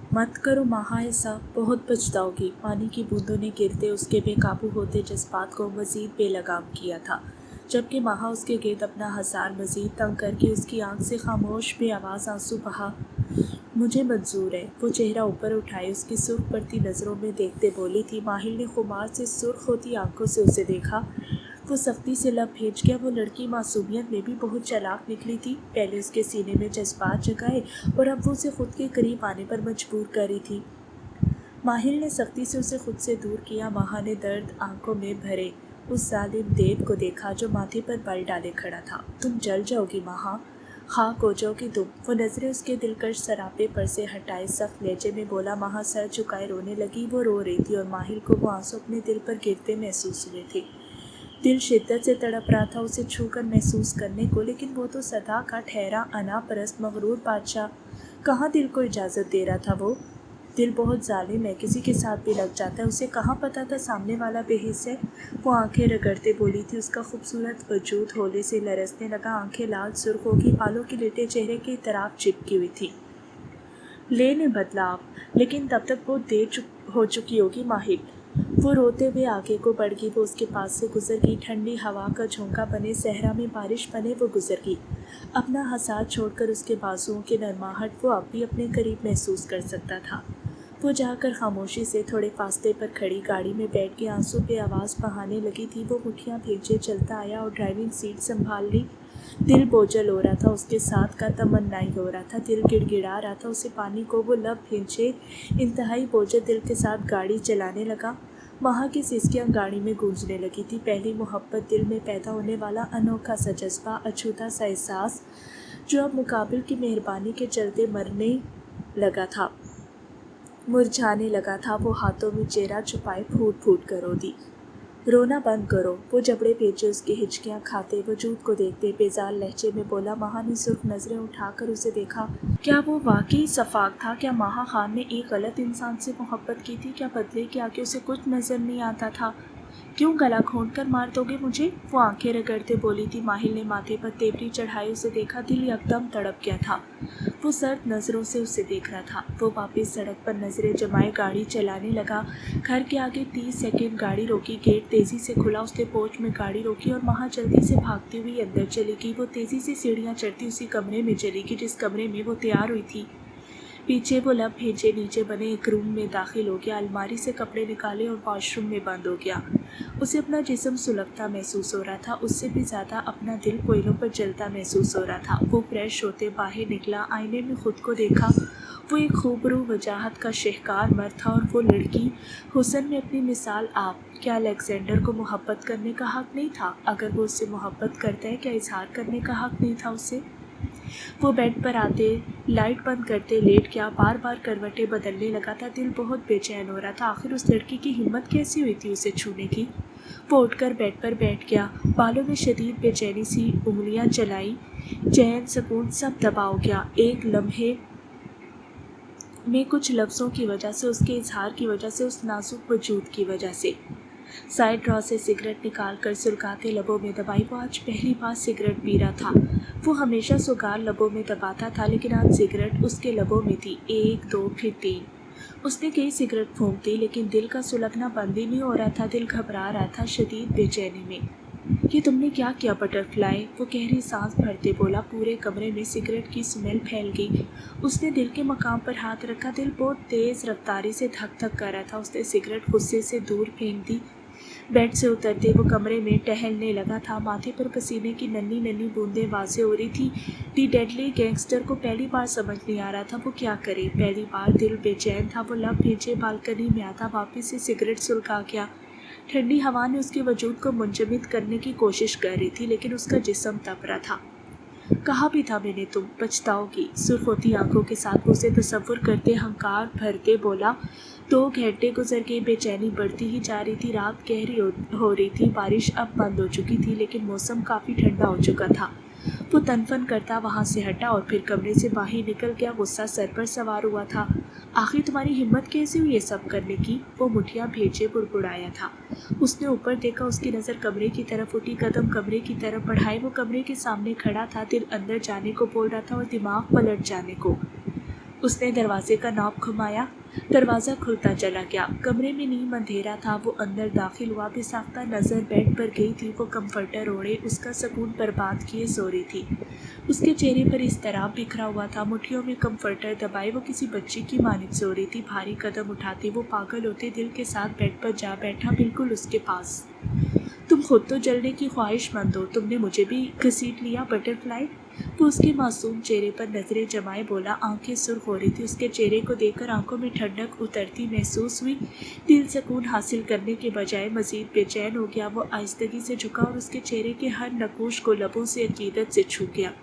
मत करो महा ऐसा, बहुत पछताओगी। पानी की बूंदों ने गिरते उसके बेकाबू होते जज्बात को मजीद बेलगाम किया था, जबकि महा उसके गिर्द अपना हसार मजीद तंग करके उसकी आंख से खामोश बेआवाज़ आंसू बहा। मुझे मंजूर है, वो चेहरा ऊपर उठाए उसकी सुर्ख पड़ती नज़रों में देखते बोली थी। माहिल ने खुमार से सुर्ख होती आंखों से उसे देखा। वो सख्ती से लब भेज गया। वो लड़की मासूमियत में भी बहुत चालाक निकली थी। पहले उसके सीने में जज्बात जगाए और अब वो उसे खुद के करीब आने पर मजबूर कर रही थी। माहिल ने सख्ती से उसे खुद से दूर किया। महा ने दर्द आंखों में भरे उस जालिम देव को देखा जो माथे पर बल डाले खड़ा था। तुम जल जाओगी महा, खाक हो जाओगी तुम। वो नज़रें उसके दिलकश सरापे पर से हटाए सख्त लहजे में बोला। महा सर झुकाए रोने लगी। वो रो रही थी और माहिल को वो आंसू अपने दिल पर गिरते महसूस हुए थे। दिल शिद्दत से तड़प रहा था उसे छूकर महसूस करने को, लेकिन वो तो सदा का ठहरा अना परस्त मगरूर बादशाह कहाँ दिल को इजाज़त दे रहा था। वो दिल बहुत जालिम है, किसी के साथ भी लग जाता है। उसे कहाँ पता था सामने वाला बेहिस है। वो आंखें रगड़ते बोली थी। उसका खूबसूरत वजूद होले से लरसने लगा। आंखें लाल सुर्ख होगी, बालों के लेटे चेहरे की तरफ चिपकी हुई थी। ले ने बदला आप, लेकिन तब तक बहुत देर हो चुकी होगी माहिर। वो रोते हुए आगे को बढ़ गई। वो उसके पास से गुजर गई। ठंडी हवा का झोंका बने, सहरा में बारिश बने वो गुजर गई। अपना हसार छोड़कर उसके बाजुओं की नरमाहट वो अब भी अपने करीब महसूस कर सकता था। वो जाकर खामोशी से थोड़े फासले पर खड़ी गाड़ी में बैठ के आंसू पे आवाज़ बहाने लगी थी। वो मुठियाँ भेजे चलता आया और ड्राइविंग सीट संभाल ली। दिल बोझल हो रहा था, उसके साथ का तमन्नाई हो रहा था। दिल गिड़गिड़ा रहा था उसे पानी को। वो लब भेजे इंतहाई बोझल दिल के साथ गाड़ी चलाने लगा। महा की सिसकियाँ गाड़ी में गूंजने लगी थी। पहली मोहब्बत, दिल में पैदा होने वाला अनोखा सा जज्बा, अछूता सा एहसास जो अब मुकाबिल की मेहरबानी के चलते मरने लगा था, मुरझाने लगा था। वो हाथों में चेहरा छुपाए फूट फूट कर रो दी। रोना बंद करो। वो जबड़े पेचे उसकी हिचकियाँ खाते वजूद को देखते बेजार लहजे में बोला। महा ने सुर्ख नज़रें उठाकर उसे देखा। क्या वो वाकई सफाक था? क्या महा खान ने एक गलत इंसान से मोहब्बत की थी? क्या बदले के आगे उसे कुछ नज़र नहीं आता था? क्यों गला खोद कर मार दोगे मुझे? वो आंखें रगड़ते बोली थी। माहिल ने माथे पर तेवरी चढ़ाई उसे देखा। दिल यकदम तड़प गया था। वो सर्द नज़रों से उसे देख रहा था। वो वापस सड़क पर नज़रें जमाए गाड़ी चलाने लगा। घर के आगे 30 सेकंड गाड़ी रोकी। गेट तेज़ी से खुला। उसने पोर्च में गाड़ी रोकी और महा जल्दी से भागती हुई अंदर चली गई। वो तेज़ी से सीढ़ियाँ चढ़ती उसी कमरे में चली गई जिस कमरे में वो तैयार हुई थी। पीछे वो लब भेजे नीचे बने एक रूम में दाखिल हो गया। अलमारी से कपड़े निकाले और वॉशरूम में बंद हो गया। उसे अपना जिस्म सुलगता महसूस हो रहा था। उससे भी ज़्यादा अपना दिल कोयलों पर जलता महसूस हो रहा था। वो फ्रेश होते बाहर निकला, आईने में खुद को देखा। वो एक खूबरू वजाहत का शहकार मर्द था और वो लड़की हुस्न में अपनी मिसाल आप। क्या अलेक्जेंडर को मोहब्बत करने का हक़ नहीं था? अगर वो उससे मोहब्बत करता है, क्या इजहार करने का हक़ नहीं था उसे? वो बेड पर आते, लाइट बंद करते लेट गया। बार बार करवटें बदलने लगा था। दिल बहुत बेचैन हो रहा था। आखिर उस लड़की की हिम्मत कैसी हुई थी उसे छूने की? वो उठकर बेड पर बैठ गया। बालों में शदीद बेचैनी सी उंगलियां चलाई। चैन सुकून सब दबा हो गया। एक लम्हे में कुछ लफ्ज़ों की वजह से, उसके इजहार की वजह से, उस नाजुक वजूद की वजह से। साइड ड्रॉ से सिगरेट निकाल कर सुलगाते लबों में दबाई। वो आज पहली बार सिगरेट पी रहा था। वो हमेशा सुगार लबों में दबाता था, लेकिन आज सिगरेट उसके लबों में थी। 1 2 फिर 3। उसने कई सिगरेट फूंक दी, लेकिन दिल का सुलगना बंद ही नहीं हो रहा था। दिल घबरा रहा था शदीद बेचैनी में। ये तुमने क्या किया बटरफ्लाई? वो गहरी सांस भरते बोला। पूरे कमरे में सिगरेट की स्मेल फैल गई। उसने दिल के मकाम पर हाथ रखा। दिल बहुत तेज़ रफ्तारी से धक धक कर रहा था। उसने सिगरेट गुस्से से दूर फेंक दी। बेड से उतरते वो कमरे में टहलने लगा था। माथे पर पसीने की नन्ही नन्ही बूंदें वाज़ेह हो रही थी। दी डेडली गैंगस्टर को पहली बार समझ नहीं आ रहा था वो क्या करे। पहली बार दिल बेचैन था। वो लब भेजे बालकनी में आता, वापस से सिगरेट सुलगा गया। ठंडी हवा ने उसके वजूद को मुंजमद करने की कोशिश कर रही थी, लेकिन उसका जिस्म तप रहा था। कहा भी था मैंने तुम पछताओगी। सुर्ख होती आंखों के साथ उसे तसव्वुर करते हंकार भरते बोला। 2 घंटे गुजर गए। बेचैनी बढ़ती ही जा रही थी। रात गहरी हो रही थी। बारिश अब बंद हो चुकी थी, लेकिन मौसम काफ़ी ठंडा हो चुका था। वो तनफन करता वहाँ से हटा और फिर कमरे से बाहर निकल गया। गुस्सा सर पर सवार हुआ था। आखिर तुम्हारी हिम्मत कैसे हुई ये सब करने की? वो मुठियाँ भेजे बुड़बुड़ाया था। उसने ऊपर देखा। उसकी नज़र कमरे की तरफ उठी। कदम कमरे की तरफ बढ़ाए। वो कमरे के सामने खड़ा था। दिल अंदर जाने को बोल रहा था और दिमाग पलट जाने को। उसने दरवाजे का नॉब घुमाया। दरवाज़ा खुलता चला गया। कमरे में नीम अंधेरा था। वो अंदर दाखिल हुआ। बेसाख्ता नज़र बेड पर गई थी। वो कम्फर्टर ओढ़े उसका सुकून बर्बाद किए सो रही थी। उसके चेहरे पर इज़्तिराब बिखरा हुआ था। मुट्ठियों में कम्फर्टर दबाए वो किसी बच्ची की मानित सो रही थी। भारी कदम उठाते वो पागल होते दिल के साथ बेड पर जा बैठा, बिल्कुल उसके पास। तुम खुद तो जलने की ख्वाहिशमंद हो, तुमने मुझे भी घसीट लिया बटरफ्लाई। वो उसके मासूम चेहरे पर नजरें जमाए बोला। आंखें सुर्ख हो रही थी। उसके चेहरे को देखकर आंखों में ठंडक उतरती महसूस हुई। दिल सुकून हासिल करने के बजाय मजीद बेचैन हो गया। वो आहिस्तगी से झुका और उसके चेहरे के हर नकूश को लबों से अकीदत से छू गया।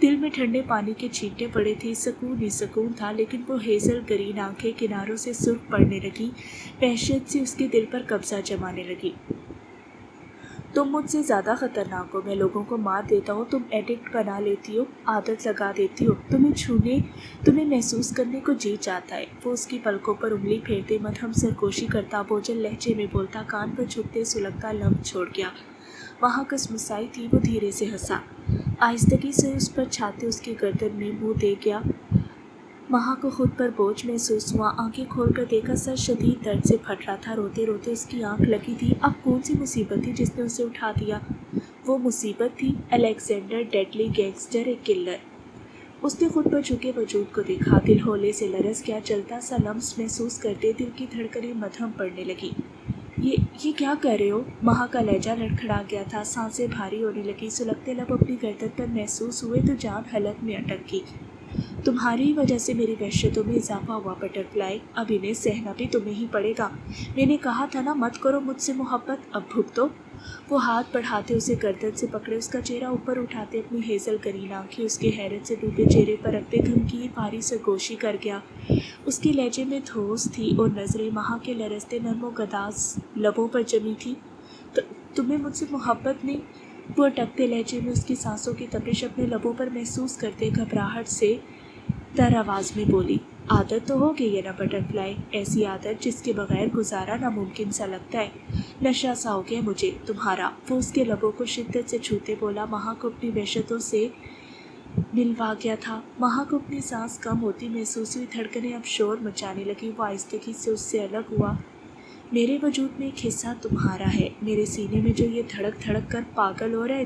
दिल में ठंडे पानी के छींटे पड़े थे। सुकून ही सुकून था, लेकिन वो हेजल ग्रीन आंखें किनारों से सुर्ख पड़ने लगी। वहशत से उसके दिल पर कब्जा जमाने लगी। तुम मुझसे ज़्यादा ख़तरनाक हो। मैं लोगों को मार देता हूँ, तुम एडिक्ट बना लेती हो, आदत लगा देती हो। तुम्हें छूने, तुम्हें महसूस करने को जी चाहता है। वो उसकी पलकों पर उंगली फेरते मध्यम सरगोशी करता, बोझल लहजे में बोलता, कान पर छुपते सुलगता लम्ब छोड़ गया। वहाँ कसमुसाई थी। वो धीरे से हंसा। आहिस्तगी से उस पर छाते उसकी गर्दन में मुँह दे गया। महा को खुद पर बोझ महसूस हुआ। आंखें खोलकर देखा, सर शदीद दर्द से फट रहा था। रोते रोते उसकी आंख लगी थी। अब कौन सी मुसीबत थी जिसने उसे उठा दिया? वो मुसीबत थी अलेक्जेंडर डेडली, गैंगस्टर, एक किलर। उसने खुद पर झुके वजूद को देखा। दिल होले से लरस गया। जलता सा लम्स महसूस करते दिल की धड़कनें मध्यम पड़ने लगी। ये क्या कर रहे हो? महा का लहजा लड़खड़ा गया था। सांसें भारी होने लगी। सुलगते लब अपनी गर्दन पर महसूस हुए तो जान हलक में अटक गई। तुम्हारी वजह से मेरी वहशतों में इजाफा हुआ बटरफ्लाई। अब इन्हें सहना भी तुम्हें ही पड़ेगा। मैंने कहा था ना, मत करो मुझसे मोहब्बत, अब भुगतो। वो हाथ बढ़ाते उसे गर्दन से पकड़े, उसका चेहरा ऊपर उठाते अपनी हेजल करीन आंखें उसके हैरत से डूबे चेहरे पर रखते धमकी भारी सरगोशी कर गया। उसके लहजे में धोस थी और नजरें महा के लरसते नरमो गदाज लबों पर जमी थी। तो तुम्हें मुझसे मोहब्बत नहीं? वो अटकते लहजे में उसकी सांसों की तपिश अपने लबों पर महसूस करते घबराहट से तर आवाज़ में बोली। आदत तो हो गई है ना बटरफ्लाई, ऐसी आदत जिसके बगैर गुजारा नामुमकिन सा लगता है। नशा सा हो गया मुझे तुम्हारा। वो उसके लबों को शिद्दत से छूते बोला। महा को अपनी वहशतों से मिलवा गया था। महा को अपनी सांस कम होती महसूस हुई। धड़कनें अब शोर मचाने लगी। वो आहिस्तगी से उससे अलग हुआ। मेरे वजूद में एक हिस्सा तुम्हारा है। मेरे सीने में जो ये धड़क धड़क कर पागल हो रहा है,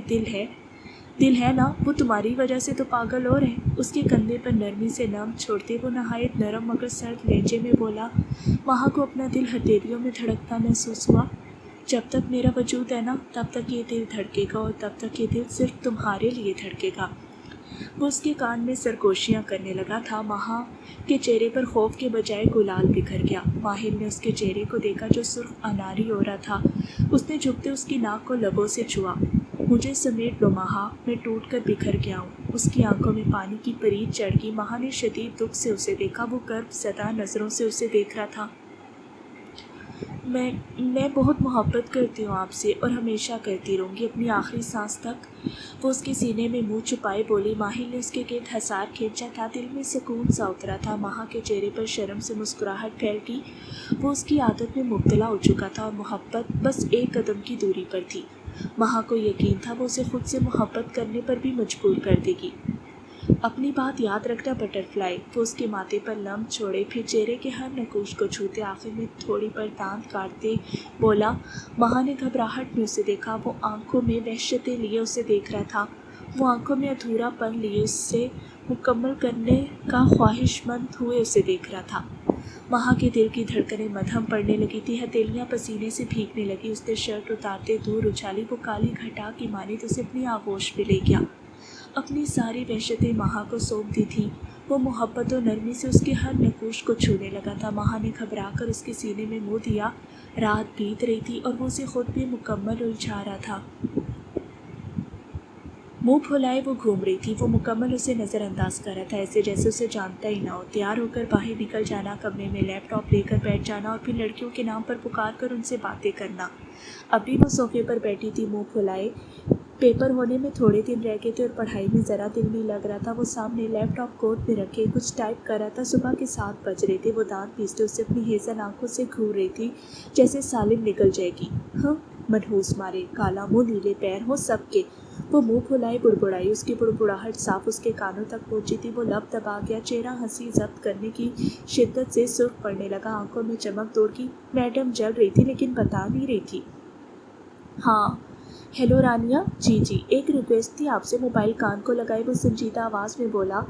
दिल है ना, वो तुम्हारी वजह से तो पागल हो रहे। उसके कंधे पर नरमी से नाम छोड़ते वो नहायत नरम मगर सर्द लहजे में बोला। महा को अपना दिल हथेलियों में धड़कता महसूस हुआ। जब तक मेरा वजूद है ना, तब तक ये दिल धड़केगा और तब तक ये दिल सिर्फ तुम्हारे लिए धड़केगा। वो उसके कान में सरगोशियाँ करने लगा था। महा के चेहरे पर खौफ के बजाय गुलाल बिखर गया। माहिर ने उसके चेहरे को देखा जो सुर्ख अनारी हो रहा था। उसने झुकते उसकी नाक को लबों से छुआ। मुझे समेट लो महा, मैं टूट कर बिखर गया हूँ। उसकी आंखों में पानी की परीत चढ़ गई। महा ने शदीद दुख से उसे देखा। वो कर्ब ज़दा नज़रों से उसे देख रहा था। मैं बहुत मोहब्बत करती हूँ आपसे और हमेशा करती रहूँगी अपनी आखिरी सांस तक। वो उसके सीने में मुंह छुपाए बोली। माहिर ने उसके गिर्द हसार खींचा था। दिल में सुकून सा उतरा था। महा के चेहरे पर शर्म से मुस्कुराहट फैल गई। वो उसकी आदत में मुब्तला हो चुका था और मोहब्बत बस एक कदम की दूरी पर थी। महा को यकीन था वो उसे खुद से मोहब्बत करने पर भी मजबूर कर देगी। अपनी बात याद रखना बटरफ्लाई। वो उसके माथे पर लम्ब छोड़े, फिर चेहरे के हर नकूश को छूते आखिर में थोड़ी पर दांत काटते बोला। महा ने घबराहट में उसे देखा। वो आंखों में वहशतें लिए उसे देख रहा था। वो आंखों में अधूरापन लिए उससे मुकम्मल करने का ख्वाहिशमंद हुए उसे देख रहा था। महा के दिल की धड़कनें मध्यम पड़ने लगी थी। हथेलियाँ पसीने से भीगने लगी। उसने शर्ट उतारते दूर उछाली। वो काली घटा की मानी तो उसे अपनी आगोश में ले गया। अपनी सारी वहशतें महा को सौंप दी थी। वो मोहब्बत और नरमी से उसके हर नकूश को छूने लगा था। महा ने घबरा कर उसके सीने में मुँह दिया। रात बीत रही थी और वो उसे खुद भी मुकम्मल उलझा रहा था। मुंह फुलाए वो घूम रही थी। वो मुकम्मल उसे नज़रअंदाज कर रहा था, ऐसे जैसे उसे जानता ही ना हो। तैयार होकर बाहर निकल जाना, कमरे में लैपटॉप लेकर बैठ जाना और फिर लड़कियों के नाम पर पुकार कर उनसे बातें करना। अभी वो सोफे पर बैठी थी मुंह फुलाए। पेपर होने में थोड़े दिन रह गए थे और पढ़ाई में ज़रा दिल नहीं लग रहा था। वो सामने लैपटॉप कोट में रखे कुछ टाइप कर रहा था। सुबह के 7 बज रहे थे। वो दांत पीसते उससे अपनी हेज़ल आंखों से घूर रही थी जैसे सालिम निकल जाएगी। हाँ, मनहूस मारे, काला मुँह नीले पैर हो सबके। वो मुंह फुलाए बुड़बुड़ाई। उसकी बुड़बुड़ाहट साफ उसके कानों तक पहुंची थी। वो लब दबा गया, चेहरा हंसी जब्त करने की शिद्दत से सुर्ख पड़ने लगा, आंखों में चमक दौड़ गई। मैडम जल रही थी लेकिन बता नहीं रही थी। हाँ हेलो रानिया, जी एक रिक्वेस्ट थी आपसे। मोबाइल कान को लगाए वो संजीदा आवाज़ में बोला।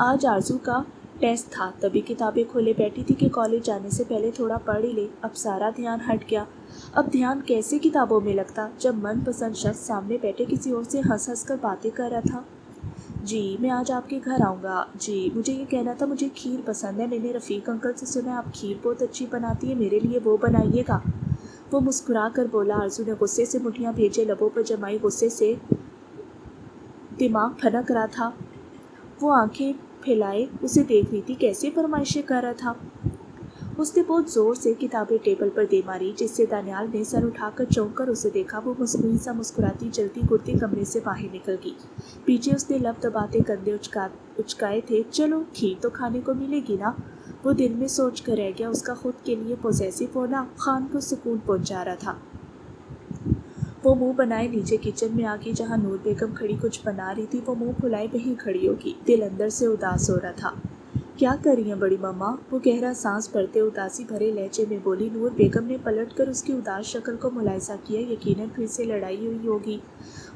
आज आरजू का टेस्ट था, तभी किताबें खोले बैठी थी कि कॉलेज जाने से पहले थोड़ा पढ़ ही ले। अब सारा ध्यान हट गया। अब ध्यान कैसे किताबों में लगता जब मनपसंद शख्स सामने बैठे किसी और से हंस हंस कर बातें कर रहा था। जी मैं आज आपके घर आऊँगा। जी मुझे ये कहना था, मुझे खीर पसंद है। मैंने रफ़ीक अंकल से सुना आप खीर बहुत अच्छी बनाती है, मेरे लिए वो बनाइएगा। वो मुस्कुरा कर बोला। आरजू ने गुस्से से मुठियाँ भेजे लबों पर जमाई, गुस्से से दिमाग फनक रहा था। वो आंखें फैलाए उसे देख रही थी, कैसे फरमाइशें कर रहा था। उसने बहुत ज़ोर से किताबें टेबल पर दे मारी, जिससे दानियाल ने सर उठाकर चौंक कर उसे देखा। वो मुस्कुराती सा मुस्कुराती जल्दी कुर्ती कमरे से बाहर निकल गई। पीछे उसने लब दबाते कंधे उचकाए थे। चलो खीर तो खाने को मिलेगी ना। वो दिल में सोच कर रह गया। उसका खुद के लिए पॉसेसिव होना खान को सुकून पहुंचा रहा था। वो मुंह बनाए नीचे किचन में आ गई, जहाँ नूर बेगम खड़ी कुछ बना रही थी। वो मुंह फुलाए वहीं खड़ी होगी, दिल अंदर से उदास हो रहा था। क्या कर रही हैं बड़ी मम्मा? वो गहरा सांस भरते उदासी भरे लहजे में बोली। नूर बेगम ने पलटकर उसकी उदास शक्ल को मुलायजा किया। यकीनन फिर से लड़ाई हुई होगी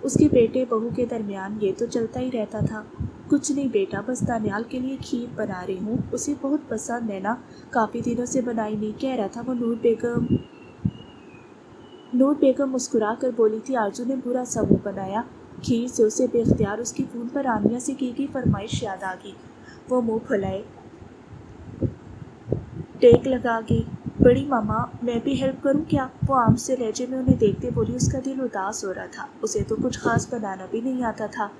उसके बेटे बहू के दरमियान। ये तो चलता ही रहता था। कुछ नहीं बेटा, बस दानियाल के लिए खीर बना रही हूँ, उसे बहुत पसंद है ना, काफ़ी दिनों से बनाई नहीं, कह रहा था वो। नूर बेगम मुस्कुरा कर बोली थी। आरजू ने बुरा सा मुँह बनाया। खीर से उसे बेख्तियार उसकी फ़ोन पर आनिया से की गई फरमाइश याद आ गई। वो मुँह फुलाए टेक लगा गई। बड़ी मामा मैं भी हेल्प करूं क्या? वो आम से लहजे में उन्हें देखते बोली। उसका दिल उदास हो रहा था। उसे तो कुछ खास बनाना भी नहीं आता था,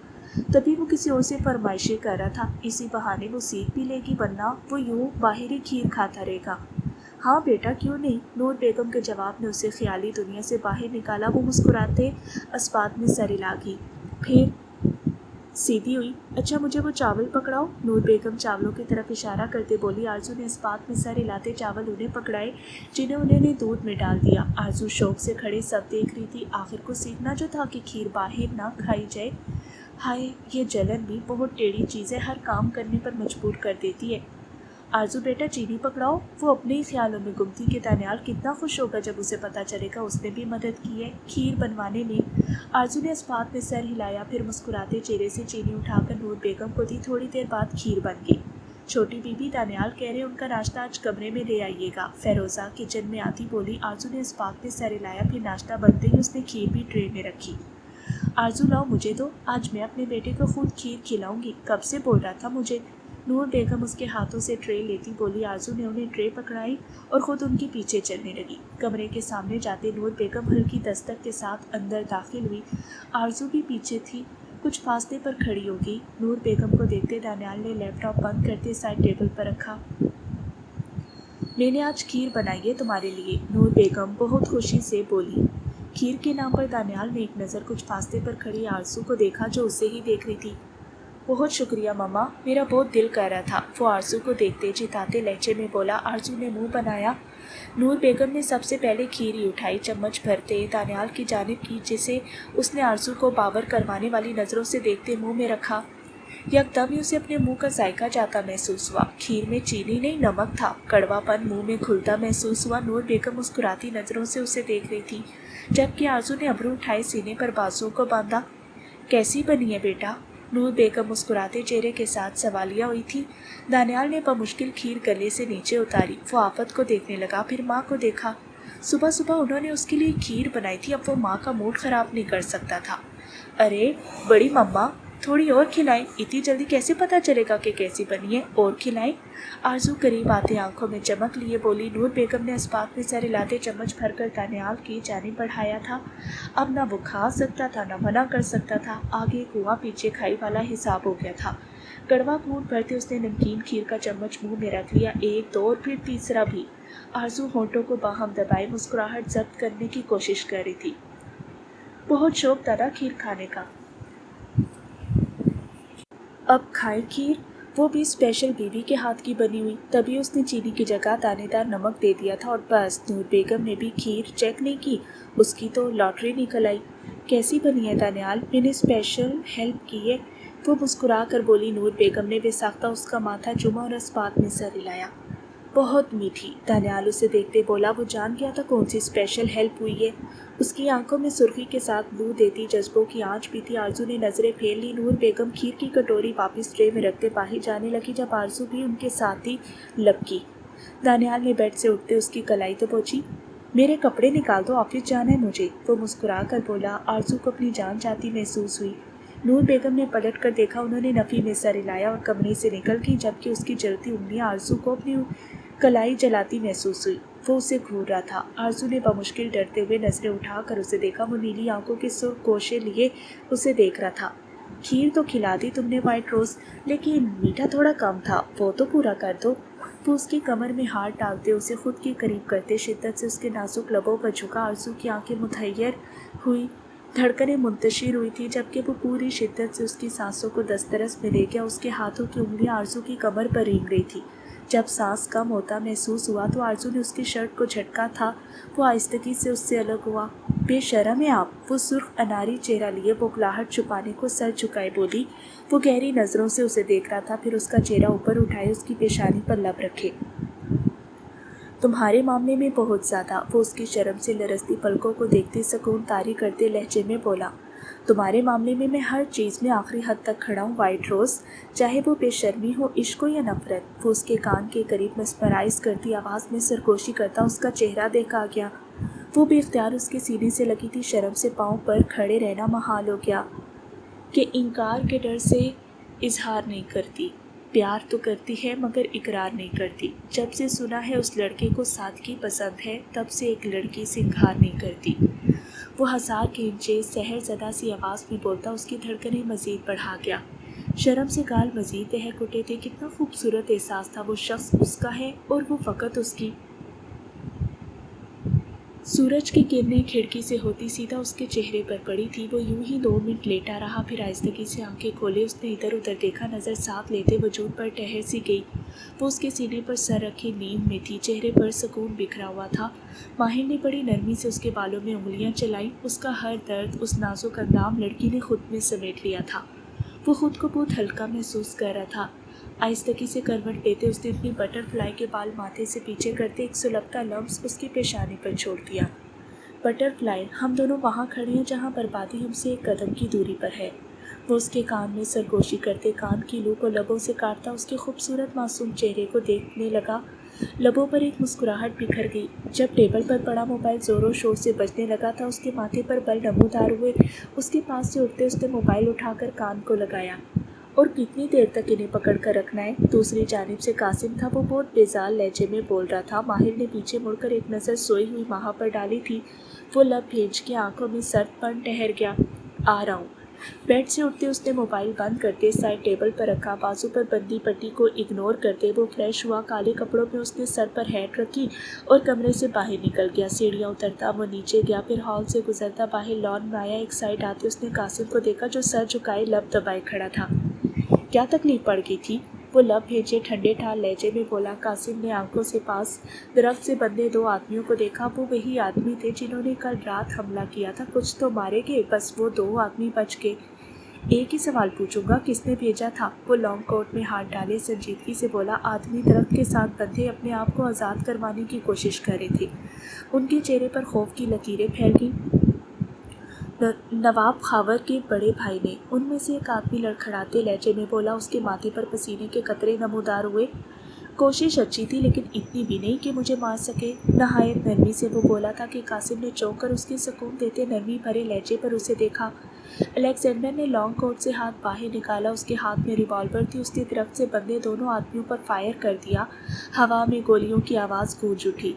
तभी वो किसी और से फरमाइशें कर रहा था। इसी बहाने वो सीख भी लेगी, वरना वो यूं बाहर ही खीर खाता रहेगा। हाँ बेटा क्यों नहीं, नूर बेगम के जवाब ने उसे ख्याली दुनिया से बाहर निकाला। वो मुस्कुराते अस्पात में सर हिला गई, फिर सीधी हुई। अच्छा मुझे वो चावल पकड़ाओ। नूर बेगम चावलों की तरफ इशारा करते बोली। आरजू ने अस्पात में सर हिलाते चावल उन्हें पकड़ाए, जिन्हें उन्होंने दूध में डाल दिया। आरजू शौक से खड़े सब देख रही थी। आखिर को सीखना जो था कि खीर बाहर ना खाई जाए। हाय ये जलन भी बहुत टेढ़ी चीज़ है, हर काम करने पर मजबूर कर देती है। आरजू बेटा चीनी पकड़ाओ। वो अपने ही ख्यालों में गुम थी कि दानियाल कितना खुश होगा जब उसे पता चलेगा उसने भी मदद की है खीर बनवाने में। आरजू ने अस्पात में सर हिलाया, फिर मुस्कुराते चेहरे से चीनी उठाकर नूर बेगम को दी। थोड़ी देर बाद खीर बन गई। छोटी बीबी दानियाल कह रहे उनका नाश्ता आज कमरे में ले आइएगा। फेरोज़ा किचन में आती बोली। आरजू ने अस्पात में सर हिलाया, फिर नाश्ता बनते ही उसने खीर भी ट्रे में रखी। आरजू लाओ मुझे दो, आज मैं अपने बेटे को खुद खीर खिलाऊंगी, कब से बोल रहा था मुझे। नूर बेगम उसके हाथों से ट्रे लेती बोली। आरजू ने उन्हें ट्रे पकड़ाई और ख़ुद उनके पीछे चलने लगी। कमरे के सामने जाते नूर बेगम हल्की दस्तक के साथ अंदर दाखिल हुई। आरजू भी पीछे थी, कुछ फासले पर खड़ी होगी। नूर बेगम को देखते दानियाल ने लैपटॉप बंद करते साइड टेबल पर रखा। मैंने आज खीर बनाई है तुम्हारे लिए, नूर बेगम बहुत खुशी से बोली। खीर के नाम पर दानियाल ने एक नज़र कुछ फासले पर खड़ी आरजू को देखा, जो उसे ही देख रही थी। बहुत शुक्रिया मम्मा, मेरा बहुत दिल कर रहा था, वो आरजू को देखते चिताते लहजे में बोला। आरजू ने मुंह बनाया। नूर बेगम ने सबसे पहले खीर ही उठाई, चम्मच भरते दानियाल की जानिब की, जिसे उसने आरजू को बावर करवाने वाली नज़रों से देखते मुंह में रखा। यकदम ही उसे अपने मुंह का जायका जाता महसूस हुआ। खीर में चीनी नहीं नमक था। कड़वापन मुंह में घुलता महसूस हुआ। नूर बेगम मुस्कुराती नज़रों से उसे देख रही थी, जबकि आरजू ने अबरू उठाए सीने पर बाजुओं को बांधा। कैसी बनी है बेटा? नूर बेगम मुस्कुराते चेहरे के साथ सवालिया हुई थी। दानियाल ने बमुश्किल खीर गले से नीचे उतारी। वो आफत को देखने लगा, फिर माँ को देखा। सुबह सुबह उन्होंने उसके लिए खीर बनाई थी, अब वो माँ का मूड ख़राब नहीं कर सकता था। अरे बड़ी मम्मा थोड़ी और खिलाएं, इतनी जल्दी कैसे पता चलेगा कि कैसी बनी है, और खिलाएं। आरजू करीब आते आंखों में चमक लिए बोली। नूर बेगम ने अस्पात में सर हिलाते चम्मच भरकर दानियाल की जानिब बढ़ाया था। अब ना वो खा सकता था ना मना कर सकता था। आगे कुआं पीछे खाई वाला हिसाब हो गया था। कड़वा घूंट भरते उसने नमकीन खीर का चम्मच मुंह में रख लिया, एक दो और फिर तीसरा भी। आरजू होंठों को बाहम दबाए मुस्कुराहट जब्त करने की कोशिश कर रही थी। बहुत शौक था ना खीर खाने का, अब खाए खीर, वो भी स्पेशल बीवी के हाथ की बनी हुई। तभी उसने चीनी की जगह दानेदार नमक दे दिया था और बस। नूर बेगम ने भी खीर चेक नहीं की, उसकी तो लॉटरी निकल आई। कैसी बनी है दानियाल, मैंने स्पेशल हेल्प की है। वो मुस्कुरा कर बोली। नूर बेगम ने बेसाख्ता उसका माथा चूमा और इस बात में सर हिलाया। बहुत मीठी, दानियाल उसे देखते बोला। वो जान गया था कौन सी स्पेशल हेल्प हुई है। उसकी आंखों में सुर्खी के साथ लू देती जज्बों की आंच भी थी। आरजू ने नजरें फेर ली। नूर बेगम खीर की कटोरी वापस ट्रे में रखते बाहर जाने लगी जब आरजू भी उनके साथ ही लपकी। दानियाल ने बेड से उठते उसकी कलाई तो पहुंची। मेरे कपड़े निकाल दो, ऑफिस जाना है मुझे, वो मुस्कुरा कर बोला। आरजू को अपनी जान जाती महसूस हुई। नूर बेगम ने पलट कर देखा। उन्होंने नफ़ी में सर हिलाया और कमरे से निकल गई, जबकि उसकी जलती उंगलियां आरजू को अपनी कलाई जलाती महसूस हुई। वो उसे घूर रहा था। आरजू ने बमुश्किल डरते हुए नजरें उठाकर उसे देखा। वो नीली आंखों के सुर्ख गोशे लिए उसे देख रहा था। खीर तो खिला दी तुमने वाइट रोज, लेकिन मीठा थोड़ा कम था, वो तो पूरा कर दो। वो उसकी कमर में हाथ डालते उसे खुद के करीब करते शिद्दत से उसके नाजुक लबों पर झुका। आरजू की आंखें मुतहैयर हुई, धड़कनें मुंतशिर हुई थी, जबकि वो पूरी शिद्दत से उसकी सांसों को दस्तरस में ले गया। उसके हाथों की उंगलियां आरजू की कमर पर रेंग रही थी। जब सांस कम होता महसूस हुआ तो आरजू ने उसकी शर्ट को झटका था। वो आहिस्तगी से उससे अलग हुआ। बेशरम है आप, वो सुर्ख अनारी चेहरा लिए बौखलाहट छुपाने को सर झुकाए बोली। वो गहरी नज़रों से उसे देख रहा था, फिर उसका चेहरा ऊपर उठाए उसकी पेशानी पर लब रखे। तुम्हारे मामले में बहुत ज़्यादा, वो उसकी शर्म से लरसती पलकों को देखते सुकून तारी करते लहजे में बोला। तुम्हारे मामले में मैं हर चीज़ में आखिरी हद तक खड़ा हूँ वाइट रोज़, चाहे वो बेशर्मी हो, इश्क हो या नफरत। वो उसके कान के करीब मस्मराइज करती आवाज़ में सरगोशी करता उसका चेहरा देखा गया। वो बेख्तियार उसके सीने से लगी थी। शर्म से पाँव पर खड़े रहना महाल हो गया कि इनकार के डर से इजहार नहीं करती। प्यार तो करती है मगर इकरार नहीं करती। जब से सुना है उस लड़के को सादगी पसंद है, तब से एक लड़की से इनकार नहीं करती। वो हजार के इंचे सहर ज़दा सी आवाज़ में बोलता उसकी धड़कनें मज़ीद बढ़ा गया। शर्म से गाल मज़ीद बहक उठे थे। कितना खूबसूरत एहसास था। वो शख्स उसका है और वो फ़कत उसकी। सूरज की किरणें खिड़की से होती सीधा उसके चेहरे पर पड़ी थी। वो यूं ही 2 मिनट लेटा रहा, फिर आहिस्तगी से आंखें खोले। उसने इधर उधर देखा, नज़र साथ लेते वजूद पर ठहर सी गई। वो उसके सीने पर सर रखी नींद में थी। चेहरे पर सुकून बिखरा हुआ था। माहिर ने बड़ी नरमी से उसके बालों में उंगलियां चलाई। उसका हर दर्द, उस नाजुक अंदाम लड़की ने खुद में समेट लिया था। वो खुद को बहुत हल्का महसूस कर रहा था। आहिस्तगी से करवट लेते उसने अपनी बटरफ्लाई के बाल माथे से पीछे करते एक सुलगता लम्स उसकी पेशानी पर छोड़ दिया। बटरफ्लाई, हम दोनों वहाँ खड़े हैं जहाँ बर्बादी हमसे 1 कदम की दूरी पर है। वो उसके कान में सरगोशी करते कान की लू को लबों से काटता उसके खूबसूरत मासूम चेहरे को देखने लगा। लबों पर एक मुस्कुराहट बिखर गई। जब टेबल पर पड़ा मोबाइल ज़ोरों शोर से बजने लगा था, उसके माथे पर बल नमूदार हुए। उसके पास से उठते उसने मोबाइल उठाकर कान को लगाया। और कितनी देर तक इन्हें पकड़ कर रखना है? दूसरी जानिब से कासिम था। वो बहुत बेजार लहजे में बोल रहा था। माहिर ने पीछे मुड़कर एक नज़र सोई हुई माहा पर डाली थी। वो लब भेज के आंखों में सर्दपन ठहर गया। आ रहा हूँ। बेड से उठते उसने मोबाइल बंद करते साइड टेबल पर रखा। बाजू पर बंदी पट्टी को इग्नोर करते वो फ्रेश हुआ। काले कपड़ों में उसने सर पर हैट रखी और कमरे से बाहर निकल गया। सीढ़ियाँ उतरता वो नीचे गया, फिर हॉल से गुजरता बाहर लॉन में आया। एक साइड आते उसने कासिम को देखा जो सर झुकाए लब दबाए खड़ा था। क्या तकलीफ पड़ गई थी? वो लब भेजे ठंडे ठाल लहजे में बोला। कासिम ने आंखों से पास दरख्त से बंधे 2 आदमियों को देखा। वो वही आदमी थे जिन्होंने कल रात हमला किया था। कुछ तो मारे गए, बस वो 2 आदमी बच गए। एक ही सवाल पूछूंगा, किसने भेजा था? वो लॉन्ग कोट में हाथ डाले संजीदगी से बोला। आदमी दरख्त के साथ बंधे अपने आप को आज़ाद करवाने की कोशिश कर रहे थे। उनके चेहरे पर खौफ की लकीरें फैल गईं। नवाब खावर के बड़े भाई ने, उनमें से एक आदमी लड़खड़ाते लहजे में बोला। उसके माथे पर पसीने के कतरे नमूदार हुए। कोशिश अच्छी थी लेकिन इतनी भी नहीं कि मुझे मार सके। नहायत नरमी से वो बोला था कि कासिम ने चौंक कर उसके सुकून देते नरमी भरे लहजे पर उसे देखा। अलेक्जेंडर ने लॉन्ग कोट से हाथ बाहर निकाला। उसके हाथ में रिवॉल्वर थी। उसने दरख्त से बंधे दोनों आदमियों पर फायर कर दिया। हवा में गोलियों की आवाज़ गूंज उठी।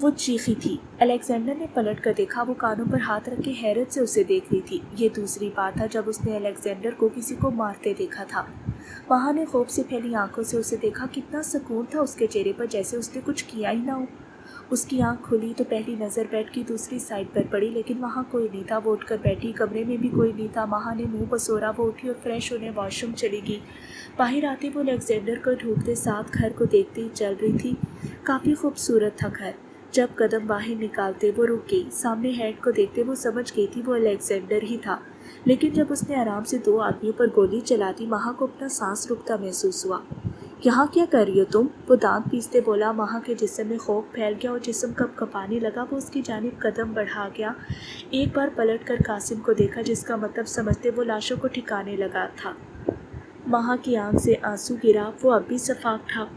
वो चीखी थी। अलेक्जेंडर ने पलट कर देखा। वो कानों पर हाथ रख के हैरत से उसे देख रही थी। ये दूसरी बार था जब उसने अलेक्जेंडर को किसी को मारते देखा था। वहाँ ने खौफ से फैली आंखों से उसे देखा। कितना सुकून था उसके चेहरे पर, जैसे उसने कुछ किया ही ना हो। उसकी आंख खुली तो पहली नज़र बेड की दूसरी साइड पर पड़ी, लेकिन वहाँ कोई नहीं था। वो उठकर बैठी। कमरे में भी कोई नहीं था। माहा ने मुंह पसोरा। वो उठी और फ्रेश होने वॉशरूम चली गई। बाहर आते वो अलेक्जेंडर को ढूंढते साथ घर को देखते ही चल रही थी। काफ़ी खूबसूरत था घर। जब कदम बाहर निकालते वो रुक गई। सामने हेड को देखते वो समझ गई थी वो अलेक्जेंडर ही था। लेकिन जब उसने आराम से 2 आदमियों पर गोली चला दी, महा को अपना सांस रुकता महसूस हुआ। यहाँ क्या कर रही हो तुम? वो दांत पीसते बोला। महा के जिस्म में खौफ फैल गया और जिस्म कब कपाने लगा। वो उसकी जानिब कदम बढ़ा गया। एक बार पलट कर कासिम को देखा, जिसका मतलब समझते वो लाशों को ठिकाने लगा था। महा की आंख से आंसू गिरा। वो अब भी सफाक था।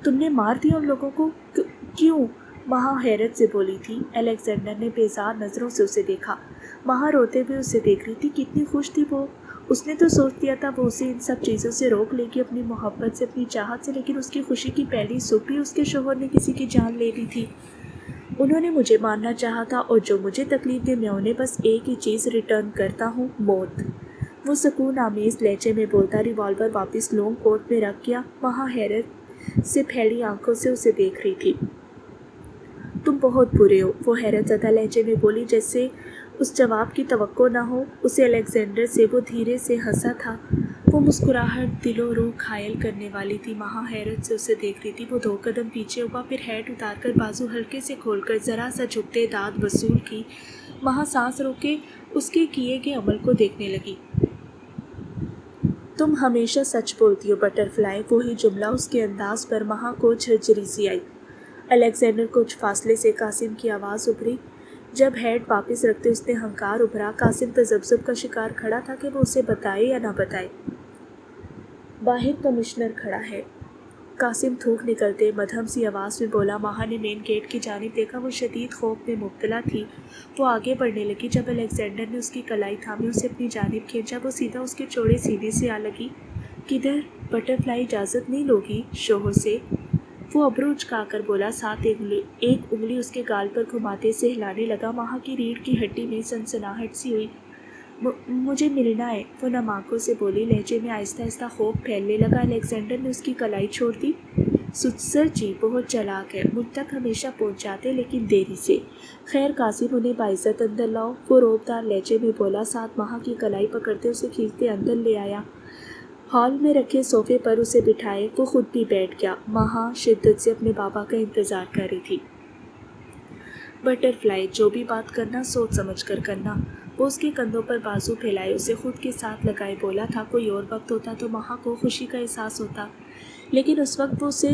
तुमने मार दिया उन लोगों को? क्यों? महा हैरत से बोली थी। अलेक्जेंडर ने बेजार नज़रों से उसे देखा। महा रोते हुए उसे देख रही थी। कितनी खुश थी वो। उसने तो सोच दिया था वो उसे इन सब चीज़ों से रोक लेगी, अपनी मोहब्बत से, अपनी चाहत से, लेकिन उसकी खुशी की पहली सुबह ही उसके शोहर ने किसी की जान ले ली थी। उन्होंने मुझे मारना चाहा था और जो मुझे तकलीफ दे मैं उन्हें बस एक ही चीज़ रिटर्न करता हूँ, मौत। वो सुकून आमेज लहजे में बोलता रिवॉल्वर वापस लॉन्ग कोट में रख गया। महा हैरत से फैली आंखों से उसे देख रही थी। तुम बहुत बुरे हो, वो हैरत ज़दा लहजे में बोली, जैसे उस जवाब की तवक्को ना हो उसे अलेक्जेंडर से। वो धीरे से हंसा था। वो मुस्कुराहट दिलो रूह घायल करने वाली थी। महा हैरत से उसे देख रही थी। वो 2 कदम पीछे हुआ, फिर हैट उतारकर बाजू हल्के से खोलकर ज़रा सा झुकते दांत वसूल की। महा सांस रोके उसके किए गए अमल को देखने लगी। तुम हमेशा सच बोलती हो बटरफ्लाई। वही जुमला उसके अंदाज पर महा को झरझरी सी आई। अलेक्जेंडर कुछ फासले से कासिम की आवाज़ उभरी। जब हेड वापस रखते उसने हंकार उभरा। कासिम तजब्जुब का शिकार खड़ा था कि वो उसे बताए या ना बताए। बाहर कमिश्नर खड़ा है। कासिम थूक निकलते मध्यम सी आवाज़ में बोला। महा ने मेन गेट की जानिब देखा। वो शदीद खौफ में मुब्तला थी। वो आगे बढ़ने लगी। जब अलेक्जेंडर ने उसकी कलाई थामी, उसे अपनी जानिब खींचा, वो सीधा उसके चौड़े सीने से आ लगी। किधर? बटरफ्लाई इजाज़त नहीं लोगी शोहर से? वो अब्रू उचकाकर बोला। साथ एक उंगली उसके गाल पर घुमाते से हिलाने लगा। महा की रीढ़ की हड्डी में सनसनाहट सी हुई। मुझे मिलना है, वो नम आंखों से बोली। लहजे में आहिस्ता आहिस्ता खौफ फैलने लगा। अलेक्जेंडर ने उसकी कलाई छोड़ दी। सर जी बहुत चालाक है, मुझ तक हमेशा पहुंच जाते लेकिन देरी से। खैर कासिम उन्हें बाइज्जत अंदर लाओ, वो रोबदार लहजे में बोला। साथ महा की कलाई पकड़ते उसे खींचते अंदर ले आया। हॉल में रखे सोफे पर उसे बिठाए। वो खुद भी बैठ गया। महा शिद्दत से अपने बाबा का इंतज़ार कर रही थी। बटरफ्लाई, जो भी बात करना सोच समझ कर करना। वो उसके कंधों पर बाजू फैलाए उसे खुद के साथ लगाए बोला था। कोई और वक्त होता तो महा को खुशी का एहसास होता, लेकिन उस वक्त वो उसे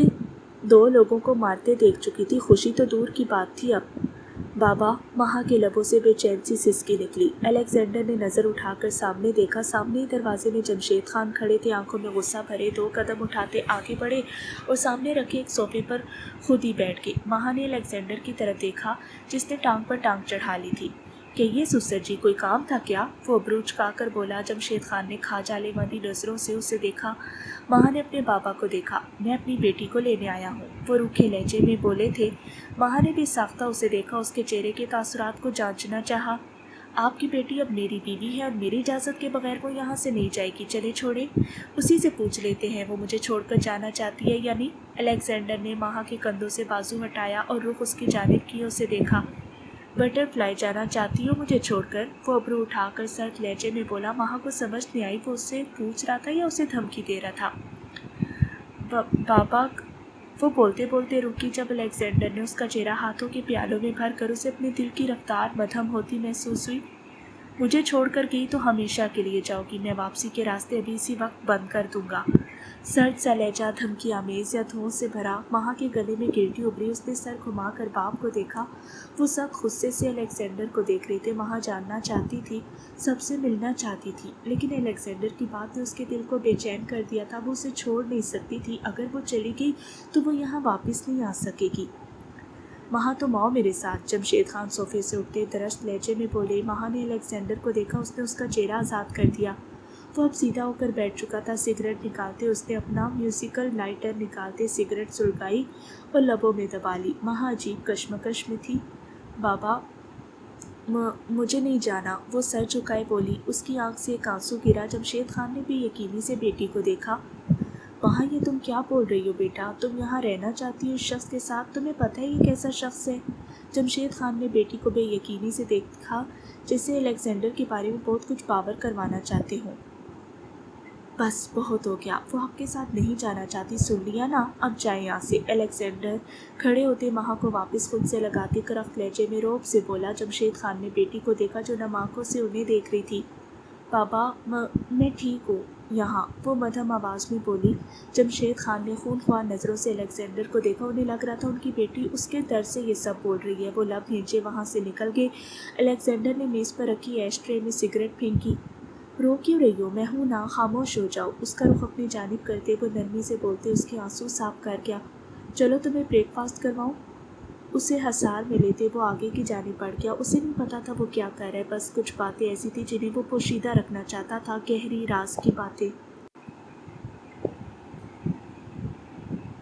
2 लोगों को मारते देख चुकी थी। खुशी तो दूर की बात थी। अब बाबा, महा के लबों से बेचैन सी सिसकी निकली। अलेक्जेंडर ने नज़र उठाकर सामने देखा। सामने ही दरवाजे में जमशेद खान खड़े थे। आंखों में गुस्सा भरे 2 कदम उठाते आगे बढ़े और सामने रखे एक सोफे पर खुद ही बैठ गए। महा ने अलेक्जेंडर की तरफ देखा, जिसने टांग पर टांग चढ़ा ली थी। कहिए सुसर जी, कोई काम था क्या? वो अब्रू उचकाकर बोला। जमशेद खान ने खाजाले वाली नज़रों से उसे देखा। महा ने अपने बाबा को देखा। मैं अपनी बेटी को लेने आया हूँ, वो रूखे लहजे में बोले थे। महा ने भी साख्ता उसे देखा। उसके चेहरे के तासुरात को जांचना चाहा। आपकी बेटी अब मेरी बीवी है और मेरी इजाज़त के बगैर वो यहाँ से नहीं जाएगी। चले छोड़े, उसी से पूछ लेते हैं वो मुझे छोड़कर जाना चाहती है या नहीं। अलेक्जेंडर ने महा के कंधों से बाजू हटाया और रुख उसकी जानिब किए उसे देखा। बटरफ्लाई, जाना चाहती हो मुझे छोड़कर? वो अब्रू उठाकर सर्द लहजे में बोला। महा को समझ नहीं आई वो उससे पूछ रहा था या उसे धमकी दे रहा था। बाबा, वो बोलते बोलते रुकी जब अलेक्जेंडर ने उसका चेहरा हाथों के प्यालों में भर कर उसे अपने दिल की रफ्तार मध्यम होती महसूस हुई। मुझे छोड़कर गई तो हमेशा के लिए जाओगी। मैं वापसी के रास्ते अभी इसी वक्त बंद कर दूंगा। सर्द सा लहजा धमकी आमेज या धोस से भरा महा के गले में गिरती उभरी। उसने सर घुमाकर बाप को देखा। वो सब गुस्से से अलेक्जेंडर को देख रहे थे। महा जानना चाहती थी, सबसे मिलना चाहती थी, लेकिन अलेक्जेंडर की बात ने उसके दिल को बेचैन कर दिया था। वो उसे छोड़ नहीं सकती थी। अगर वो चली गई तो वो यहाँ वापस नहीं आ सकेगी। महा, तुम आओ मेरे साथ। जमशेद खान सोफे से उठते दरस्त लहजे में बोले। महा ने अलेक्जेंडर को देखा। उसने उसका चेहरा आज़ाद कर दिया। वो अब सीधा होकर बैठ चुका था। सिगरेट निकालते उसने अपना म्यूजिकल लाइटर निकालते सिगरेट सुलगाई और लबों में दबा ली। महा अजीब कश्मकश में थी। बाबा, मुझे नहीं जाना, वो सर झुकाए बोली। उसकी आंख से एक आंसू गिरा। जमशेद खान ने भी यकीनी से बेटी को देखा। वहाँ ये तुम क्या बोल रही हो बेटा? तुम यहाँ रहना चाहती हो इस शख्स के साथ? तुम्हें पता है ये कैसा शख्स है? जमशेद खान ने बेटी को बेयकीनी से देखा, जैसे अलेक्जेंडर के बारे में बहुत कुछ बावर करवाना चाहते हों। बस बहुत हो गया, वो आपके साथ नहीं जाना चाहती, सुन लिया ना, अब जाए यहाँ से। अलेक्जेंडर खड़े होते महा को वापस खुद से लगाते करफ्ट लहजे में रौब से बोला। जमशेद खान ने बेटी को देखा जो नम आंखों से उन्हें देख रही थी। बाबा मैं ठीक हूँ यहाँ, वो मध्यम आवाज़ में बोली। जमशेद खान ने खूनख्वार नज़रों से अलेक्जेंडर को देखा। उन्हें लग रहा था उनकी बेटी उसके डर से ये सब बोल रही है। वो लब खींचे वहाँ से निकल गए। अलेक्जेंडर ने मेज़ पर रखी एश ट्रे में सिगरेट फेंकी। रो क्यों रही हो, मैं हूँ ना, खामोश हो जाओ। उसका रुख अपनी जानिब करते वो नरमी से बोलते उसके आंसू साफ कर गया। चलो तुम्हें ब्रेकफास्ट करवाऊँ। उसे हसार में लेते वो आगे की जानिब बढ़ गया। उसे नहीं पता था वो क्या कर रहा है, बस कुछ बातें ऐसी थी जिन्हें वो पोशीदा रखना चाहता था, गहरी राज की बातें।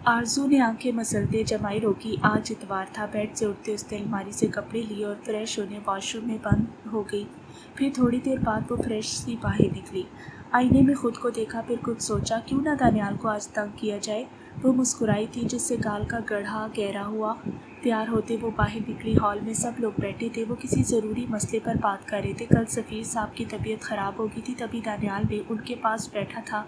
आरजू ने आंखें मसलते जमाई रोकी। आज इतवार था। बेड से उठते उसने अलमारी से कपड़े लिए और फ्रेश होने वॉशरूम में बंद हो गई। फिर थोड़ी देर बाद वो फ्रेश सी बाहर निकली। आईने में खुद को देखा, फिर कुछ सोचा, क्यों ना दानियाल को आज तंग किया जाए। वो मुस्कुराई थी जिससे गाल का गढ़ा गहरा हुआ। तैयार होते वो बाहर निकली। हॉल में सब लोग बैठे थे। वो किसी ज़रूरी मसले पर बात कर रहे थे। कल सफ़ीर साहब की तबीयत ख़राब हो गई थी, तभी दानियाल भी उनके पास बैठा था।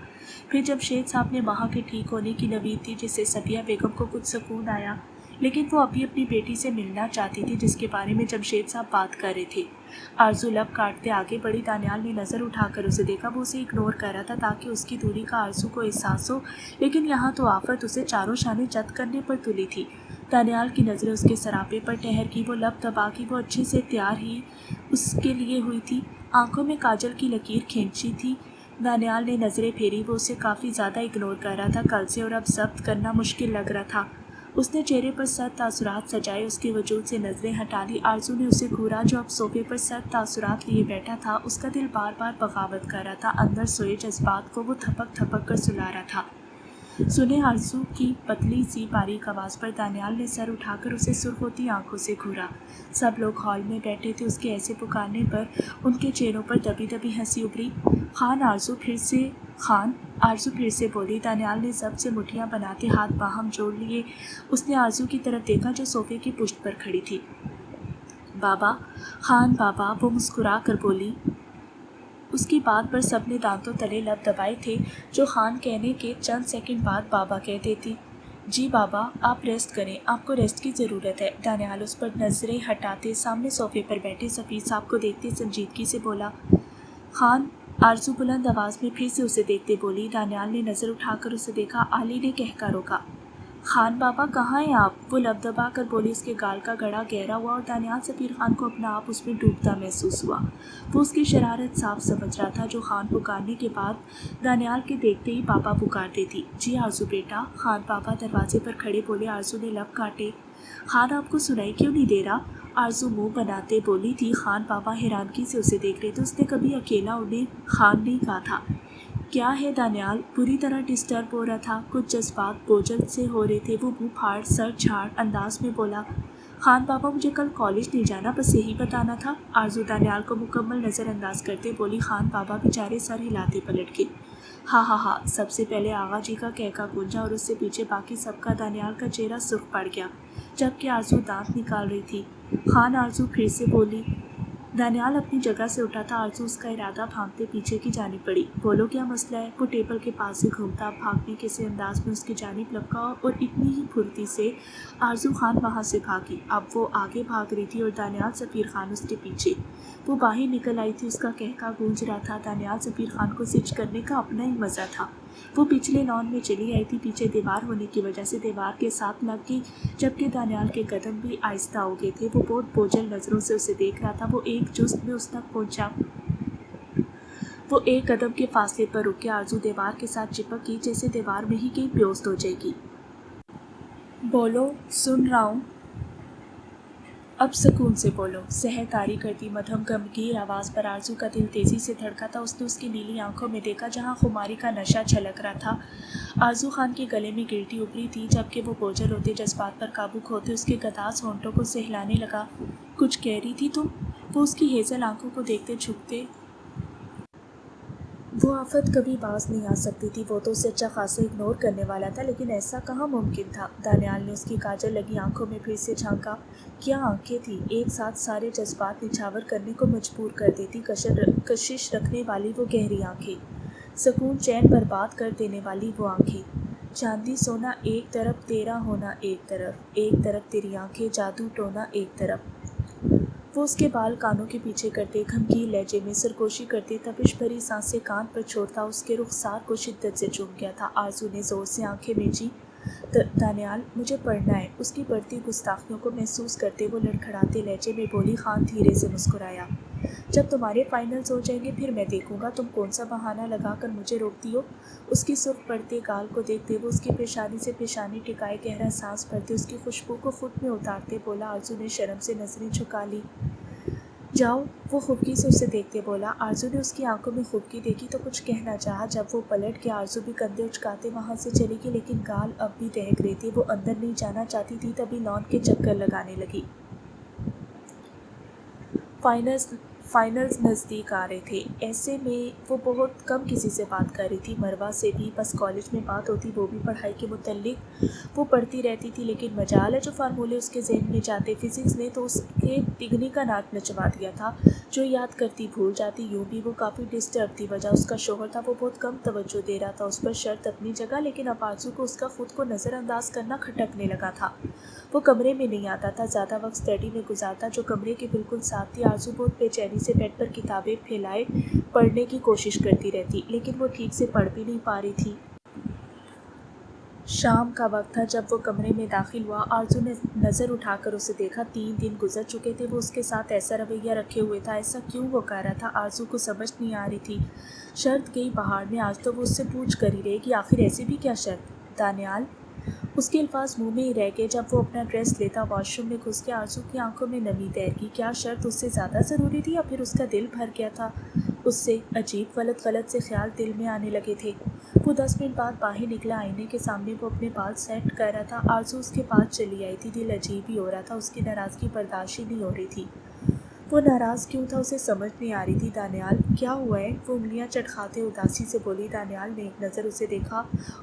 फिर जब शेख साहब ने वहाँ के ठीक होने की नवीद थी जिससे सफिया बेगम को कुछ सुकून आया, लेकिन वो अभी अपनी बेटी से मिलना चाहती थी जिसके बारे में जमशेद साहब बात कर रहे थे। आरजू लब काटते आगे बढ़ी। दानियाल ने नज़र उठाकर उसे देखा। वो उसे इग्नोर कर रहा था ताकि उसकी दूरी का आरजू को एहसास हो, लेकिन यहाँ तो आफत उसे चारों शाने जद करने पर तुली थी। दानियाल की नज़रें उसके सरापे पर ठहर की। वो लब दबा की वो अच्छे से तैयार ही उसके लिए हुई थी। आंखों में काजल की लकीर खींची थी। दानियाल ने नज़रें फेरी। वो उसे काफ़ी ज़्यादा इग्नोर कर रहा था कल से, और अब जब्त करना मुश्किल लग रहा था। उसने चेहरे पर सख्त तासुरात सजाए, उसके वजूद से नज़रें हटा ली। आरजू ने उसे घूरा जो अब सोफे पर सख्त तासुरात लिए बैठा था। उसका दिल बार बार बगावत कर रहा था। अंदर सोए जज्बात को वो थपक थपक कर सुला रहा था। सुने आरजू की पतली सी बारीक आवाज़ पर दानियाल ने सर उठाकर उसे सुर्ख होती आंखों से घूरा। सब लोग हॉल में बैठे थे। उसके ऐसे पुकारने पर उनके चेहरों पर दबी दबी हंसी उभरी। खान आरजू फिर से बोली। दानियाल ने जब से मुठ्ठियाँ बनाते हाथ बाहम जोड़ लिए। उसने आरजू की तरफ देखा जो सोफे की पुश्त पर खड़ी थी। बाबा, खान बाबा, वो मुस्कुरा कर बोली। उसकी बात पर सबने दांतों तले लब दबाए थे। जो खान कहने के चंद सेकंड बाद बाबा कह देती। जी बाबा, आप रेस्ट करें, आपको रेस्ट की ज़रूरत है। दानियाल उस पर नज़रें हटाते सामने सोफे पर बैठे सफ़ीर साहब को देखते संजीदगी से बोला। खान, आरजू बुलंद आवाज़ में फिर से उसे देखते बोली। दानियाल ने नज़र उठाकर उसे देखा। आली ने कहकर रोका। खान बाबा, कहाँ हैं आप? वो लब दबा कर बोली। उसके गाल का गड़ा गहरा हुआ और दानियाल सफ़ीर खान को अपना आप उसमें डूबता महसूस हुआ। वो उसकी शरारत साफ समझ रहा था जो खान पुकारने के बाद दानियाल के देखते ही पापा पुकारती थी। जी आरजू बेटा, खान पापा दरवाजे पर खड़े बोले। आरजू ने लब काटे। खान आपको सुनाई क्यों नहीं दे रहा? आरजू मुंह बनाते बोली थी। खान पापा हैरानगी से उसे देख रहे थे। उसने कभी अकेला उन्हें खान नहीं कहा था। क्या है दानियाल? बुरी तरह डिस्टर्ब हो रहा था। कुछ जज्बात बोझल से हो रहे थे। वो मुँह फाड़ सर झाड़ अंदाज में बोला। खान पापा, मुझे कल कॉलेज नहीं जाना, बस यही बताना था। आरजू दानियाल को मुकम्मल नज़रअंदाज करते बोली। खान पापा बेचारे सर हिलाते पलट के हा। सबसे पहले आगा जी का कहका गूंजा और उससे पीछे बाकी सबका। दानियाल का चेहरा सुर्ख पड़ गया जबकि आरजू दांत निकाल रही थी। खान, आरजू फिर से बोली। दानियाल अपनी जगह से उठा था। आरजू उसका इरादा भागते पीछे की जानिब पड़ी। बोलो क्या मसला है? वो टेबल के पास से घूमता भागने के से अंदाज में उसकी जानिब लपका और इतनी ही फुर्ती से आरजू खान वहाँ से भागी। अब वो आगे भाग रही थी और दानियाल सफ़ीर खान उसके पीछे। वो बाहर निकल आई थी। उसका कहका गूंज रहा था। दानियाल सफ़ीर खान को सिच करने का अपना ही मज़ा था। वो पिछले लॉन में चली आई थी। पीछे दीवार होने की वजह से दीवार के साथ लग गई, जबकि दानियाल के कदम भी आहिस्ता हो गए थे। वो बहुत बोझल नज़रों से उसे देख रहा था। वो एक जुस्त में उस तक पहुंचा। वो एक कदम के फासले पर रुक गया। आरजू दीवार के साथ चिपक गई जैसे दीवार में ही कहीं बेहोश हो जाएगी। बोलो, सुन रहा हूँ, अब सुकून से बोलो, सहर तारी करती मध्यम गंभीर आवाज़ पर आरजू का दिल तेज़ी से धड़का था। उसने उसकी नीली आंखों में देखा जहाँ खुमारी का नशा छलक रहा था। आरजू खान के गले में गिरती उभरी थी जबकि वो बोझल होते जज्बात पर काबू खोते उसके गदास होंठों को सहलाने लगा। कुछ कह रही थी तुम? वो उसकी हेजल आंखों को देखते झुकते। वो आफत कभी बाज नहीं आ सकती थी। वो तो उसे अच्छा खासा इग्नोर करने वाला था, लेकिन ऐसा कहाँ मुमकिन था। दानियाल ने उसकी काजल लगी आंखों में फिर से झांका। क्या आंखें थी, एक साथ सारे जज्बात निछावर करने को मजबूर कर देती। कशिश रखने वाली वो गहरी आंखें। سکون چین برباد کر دینے والی وہ آنکھیں، چاندی سونا ایک طرف، تیرا ہونا ایک طرف تیری آنکھیں، جادو ٹونا ایک طرف۔ وہ اس کے بال کانوں کے پیچھے کرتے، غمگین لہجے میں سرگوشی کرتے، تپش بھری سانسیں کان پر چھوڑتا اس کے رخسار کو شدت سے چوم گیا تھا۔ آرزو نے زور سے آنکھیں میچی۔ دانیال، مجھے پڑھنا ہے۔ اس کی بڑھتی گستاخیوں کو محسوس کرتے وہ لڑکھڑاتے لہجے میں بولی۔ خان دھیرے سے مسکرایا۔ جب تمہارے فائنلز ہو جائیں گے پھر میں دیکھوں گا تم کون سا بہانہ لگا کر مجھے روکتی ہو۔ اس کی سرخ پڑتے گال کو دیکھتے وہ اس کی پیشانی سے پیشانی ٹکائے گہرا سانس بھرتے اس کی خوشبو کو خود میں اتارتے بولا۔ آرزو نے شرم سے نظریں جھکا لی۔ جاؤ، وہ خفگی سے اسے دیکھتے بولا۔ آرزو نے اس کی آنکھوں میں خفگی دیکھی تو کچھ کہنا چاہا۔ جب وہ پلٹ گیا آرزو بھی کندھے اچکاتے وہاں سے چلی گئی، لیکن گال اب بھی دہک رہے تھے۔ وہ اندر نہیں جانا چاہتی تھی، تبھی لان کے چکر لگانے لگی۔ فائنلز نزدیک آ رہے تھے، ایسے میں وہ بہت کم کسی سے بات کر رہی تھی۔ مروہ سے بھی بس کالج میں بات ہوتی، وہ بھی پڑھائی کے متعلق۔ وہ پڑھتی رہتی تھی لیکن مجال ہے جو فارمولے اس کے ذہن میں جاتے۔ فزکس نے تو اس کے ٹگنی کا ناچ نچوا دیا تھا، جو یاد کرتی بھول جاتی۔ یوں بھی وہ کافی ڈسٹرب تھی، وجہ اس کا شوہر تھا۔ وہ بہت کم توجہ دے رہا تھا اس پر، شرط اپنی جگہ، لیکن اب آرزو کو اس کا خود کو نظر انداز کرنا کھٹکنے لگا تھا۔ وہ کمرے میں نہیں آتا تھا، زیادہ وقت اسٹڈی میں گزارتا جو کمرے کے بالکل ساتھ تھی۔ آرزو بہت بے چینی سے بیڈ پر کتابیں پھیلائے پڑھنے کی کوشش کرتی رہتی، لیکن وہ ٹھیک سے پڑھ بھی نہیں پا رہی تھی۔ شام کا وقت تھا جب وہ کمرے میں داخل ہوا۔ آرزو نے نظر اٹھا کر اسے دیکھا۔ 3 دن گزر چکے تھے، وہ اس کے ساتھ ایسا رویہ رکھے ہوئے تھا۔ ایسا کیوں وہ کر رہا تھا؟ آرزو کو سمجھ نہیں آ رہی تھی۔ شرط گئی بہار میں، آج تو وہ اس سے پوچھ کر ہی رہے گی، آخر ایسی بھی کیا شرط؟ دانیال، اس کے الفاظ منہ میں ہی رہ گئے۔ جب وہ اپنا ڈریس لیتا واش روم میں گھس گیا، آرزو کی آنکھوں میں نمی تیر گئی۔ کیا شرط اس سے زیادہ ضروری تھی یا پھر اس کا دل بھر گیا تھا اس سے؟ عجیب غلط سے خیال دل میں آنے لگے تھے۔ وہ 10 منٹ بعد باہر نکلا، آئینے کے سامنے وہ اپنے بال سیٹ کر رہا تھا۔ آرزو اس کے پاس چلی آئی تھی، دل عجیب ہی ہو رہا تھا، اس کی ناراضگی برداشت ہی نہیں ہو رہی تھی۔ وہ ناراض کیوں تھا اسے سمجھ نہیں آ رہی تھی۔ دانیال، کیا ہوا ہے؟ وہ انگلیاں چٹکھاتے اداسی سے بولی۔ دانیال نے ایک نظر اسے دیکھا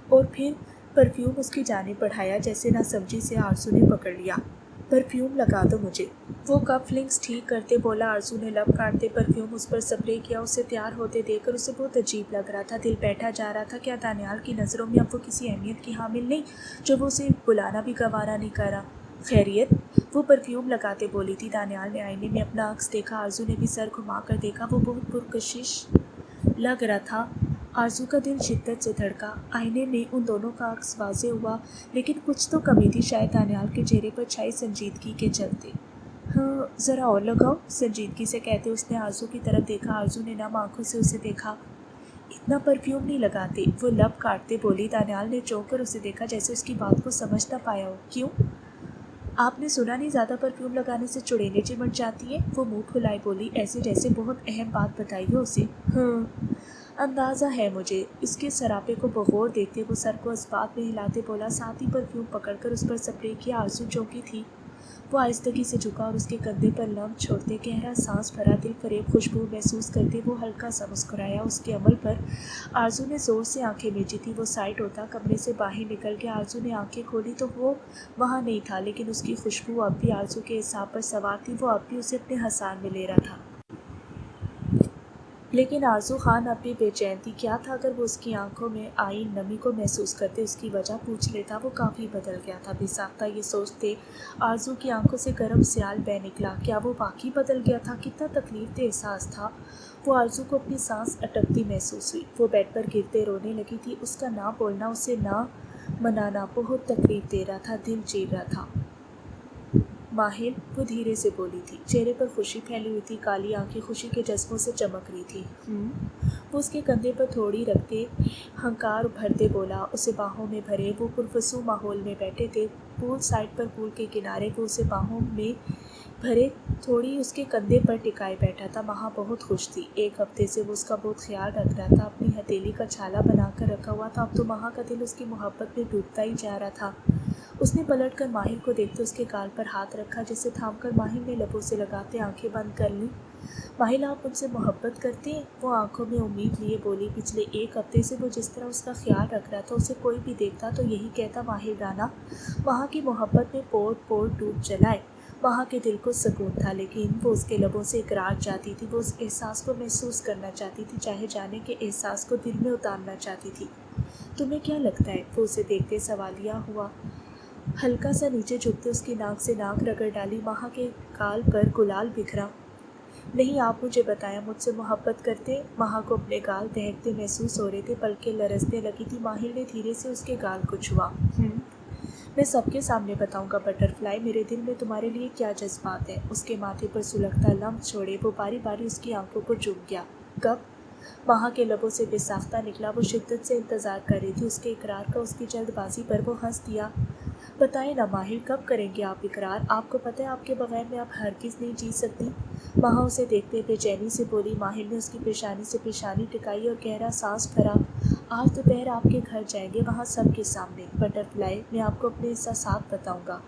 اور پھر پرفیوم اس کی جانب بڑھایا، جیسے نہ سمجھی سے آرزو نے پکڑ لیا۔ پرفیوم لگا دو مجھے، وہ کف لنکس ٹھیک کرتے بولا۔ آرزو نے لب کاٹتے پرفیوم اس پر سپرے کیا۔ اسے تیار ہوتے دیکھ کر اسے بہت عجیب لگ رہا تھا، دل بیٹھا جا رہا تھا۔ کیا دانیال کی نظروں میں اب وہ کسی اہمیت کی حامل نہیں، جو وہ اسے بلانا بھی گوارا نہیں کر رہا؟ خیریت؟ وہ پرفیوم لگاتے بولی تھی۔ دانیال نے آئینے میں اپنا عکس دیکھا، آرزو نے بھی سر گھما کر دیکھا۔ وہ بہت پرکشش لگ رہا تھا۔ آرزو کا دل شدت سے دھڑکا۔ آئینے میں ان دونوں کا عکس واضح ہوا، لیکن کچھ تو کمی تھی، شاید دانیال کے چہرے پر چھائی سنجیدگی کے چلتے۔ ہاں، ذرا اور لگاؤ، سنجیدگی سے کہتے اس نے آرزو کی طرف دیکھا۔ آرزو نے نم آنکھوں سے اسے دیکھا۔ اتنا پرفیوم نہیں لگاتے، وہ لب کاٹتے بولی۔ دانیال نے چونک کر اسے دیکھا، جیسے اس کی بات کو سمجھ نہ پایا ہو۔ کیوں؟ آپ نے سنا نہیں زیادہ پرفیوم لگانے سے چڑیلیں چمٹ جاتی ہیں؟ وہ منہ پھلائے بولی، ایسے جیسے بہت اہم بات بتائی ہو اسے۔ ہاں، اندازہ ہے مجھے۔ اس کے سراپے کو بغور دیکھتے وہ سر کو اثبات میں ہلاتے بولا۔ ساتھ ہی پرفیوم پکڑ کر اس پر سپرے کیا۔ آرزو چونکی تھی، وہ آہستگی سے جھکا اور اس کے کندھے پر لمس چھوڑتے گہرا سانس بھرا، دل فریب خوشبو محسوس کرتے وہ ہلکا سا مسکرایا۔ اس کے عمل پر آرزو نے زور سے آنکھیں میچی تھی۔ وہ سائڈ ہوتا کمرے سے باہر نکل گیا۔ آرزو نے آنکھیں کھولی تو وہ وہاں نہیں تھا، لیکن اس کی خوشبو اب بھی آرزو کے اعصاب پر سوار تھی۔ وہ اب بھی اسے اپنے ہسان میں لے رہا تھا، لیکن آرزو خان اب بھی بے چین تھی۔ کیا تھا اگر وہ اس کی آنکھوں میں آئی نمی کو محسوس کرتے، اس کی وجہ پوچھ لیتا؟ وہ کافی بدل گیا تھا۔ بے ساختہ یہ سوچتے آرزو کی آنکھوں سے گرم سیال بہہ نکلا۔ کیا وہ واقعی بدل گیا تھا؟ کتنا تکلیف دہ احساس تھا۔ وہ آرزو کو اپنی سانس اٹکتی محسوس ہوئی۔ وہ بیڈ پر گرتے رونے لگی تھی۔ اس کا نہ بولنا، اسے نہ منانا بہت تکلیف دے رہا تھا، دل چیر رہا تھا۔ ماہر، وہ دھیرے سے بولی تھی، چہرے پر خوشی پھیلی ہوئی تھی، کالی آنکھیں خوشی کے جذبوں سے چمک رہی تھی۔ وہ اس کے کندھے پر تھوڑی رکھتے ہنکار بھرتے بولا، اسے باہوں میں بھرے۔ وہ پرفسوں ماحول میں بیٹھے تھے، پول سائڈ پر پول کے کنارے۔ وہ اسے باہوں میں بھرے تھوڑی اس کے کندھے پر ٹکائے بیٹھا تھا۔ ماہا بہت خوش تھی، 1 ہفتے سے وہ اس کا بہت خیال رکھ رہا تھا، اپنی ہتھیلی کا چھالا بنا کر رکھا ہوا تھا۔ اب تو ماہا کا دل اس کی محبت میں ڈوبتا ہی جا رہا تھا۔ اس نے پلٹ کر ماہر کو دیکھتے اس کے گال پر ہاتھ رکھا، جسے تھام کر ماہر نے لبوں سے لگاتے آنکھیں بند کر لیں۔ ماہر، آپ مجھ سے محبت کرتے ہیں؟ وہ آنکھوں میں امید لیے بولی۔ پچھلے 1 ہفتے سے وہ جس طرح اس کا خیال رکھ رہا تھا، اسے کوئی بھی دیکھتا تو یہی کہتا، ماہر رانا وہاں کی محبت میں پور پور ڈوب چلا ہے۔ ماہا کے دل کو سکون تھا، لیکن وہ اس کے لبوں سے اقرار چاہتی تھی، وہ اس احساس کو محسوس کرنا چاہتی تھی، چاہے جانے کے احساس کو دل میں اتارنا چاہتی تھی۔ تمہیں کیا لگتا ہے؟ وہ اسے دیکھتے سوالیہ ہوا، ہلکا سا نیچے جھکتے اس کی ناک سے ناک رگڑ ڈالی۔ ماہا کے گال پر گلال بکھرا۔ نہیں، آپ مجھے بتایا مجھ سے محبت کرتے؟ ماہا کو اپنے گال دہکتے محسوس ہو رہے تھے، پلکیں لرزنے لگی تھی۔ ماہر نے دھیرے سے اس کے گال کو چھوا۔ میں سب کے سامنے بتاؤں گا بٹر فلائی، میرے دل میں تمہارے لیے کیا جذبات ہیں۔ اس کے ماتھے پر سلگتا لمس چھوڑے وہ باری باری اس کی آنکھوں کو چوم گیا۔ کب؟ ماہا کے لبوں سے بے ساختہ نکلا۔ وہ شدت سے انتظار کر رہی تھی اس کے اقرار کا، اس کی جلد بازی پر وہ ہنس دیا۔ بتائیں نا ماہر، کب کریں گے آپ اقرار؟ آپ کو پتہ ہے آپ کے بغیر میں اب ہرگز نہیں جی سکتی۔ ماہا اسے دیکھتے بے چینی سے بولی۔ ماہر نے اس کی پیشانی سے پیشانی ٹکائی اور گہرا سانس بھرا۔ آج دوپہر آپ کے گھر جائیں گے، وہاں سب کے سامنے۔ بٹر فلائی، میں آپ کو اپنے احساسات بتاؤں گا۔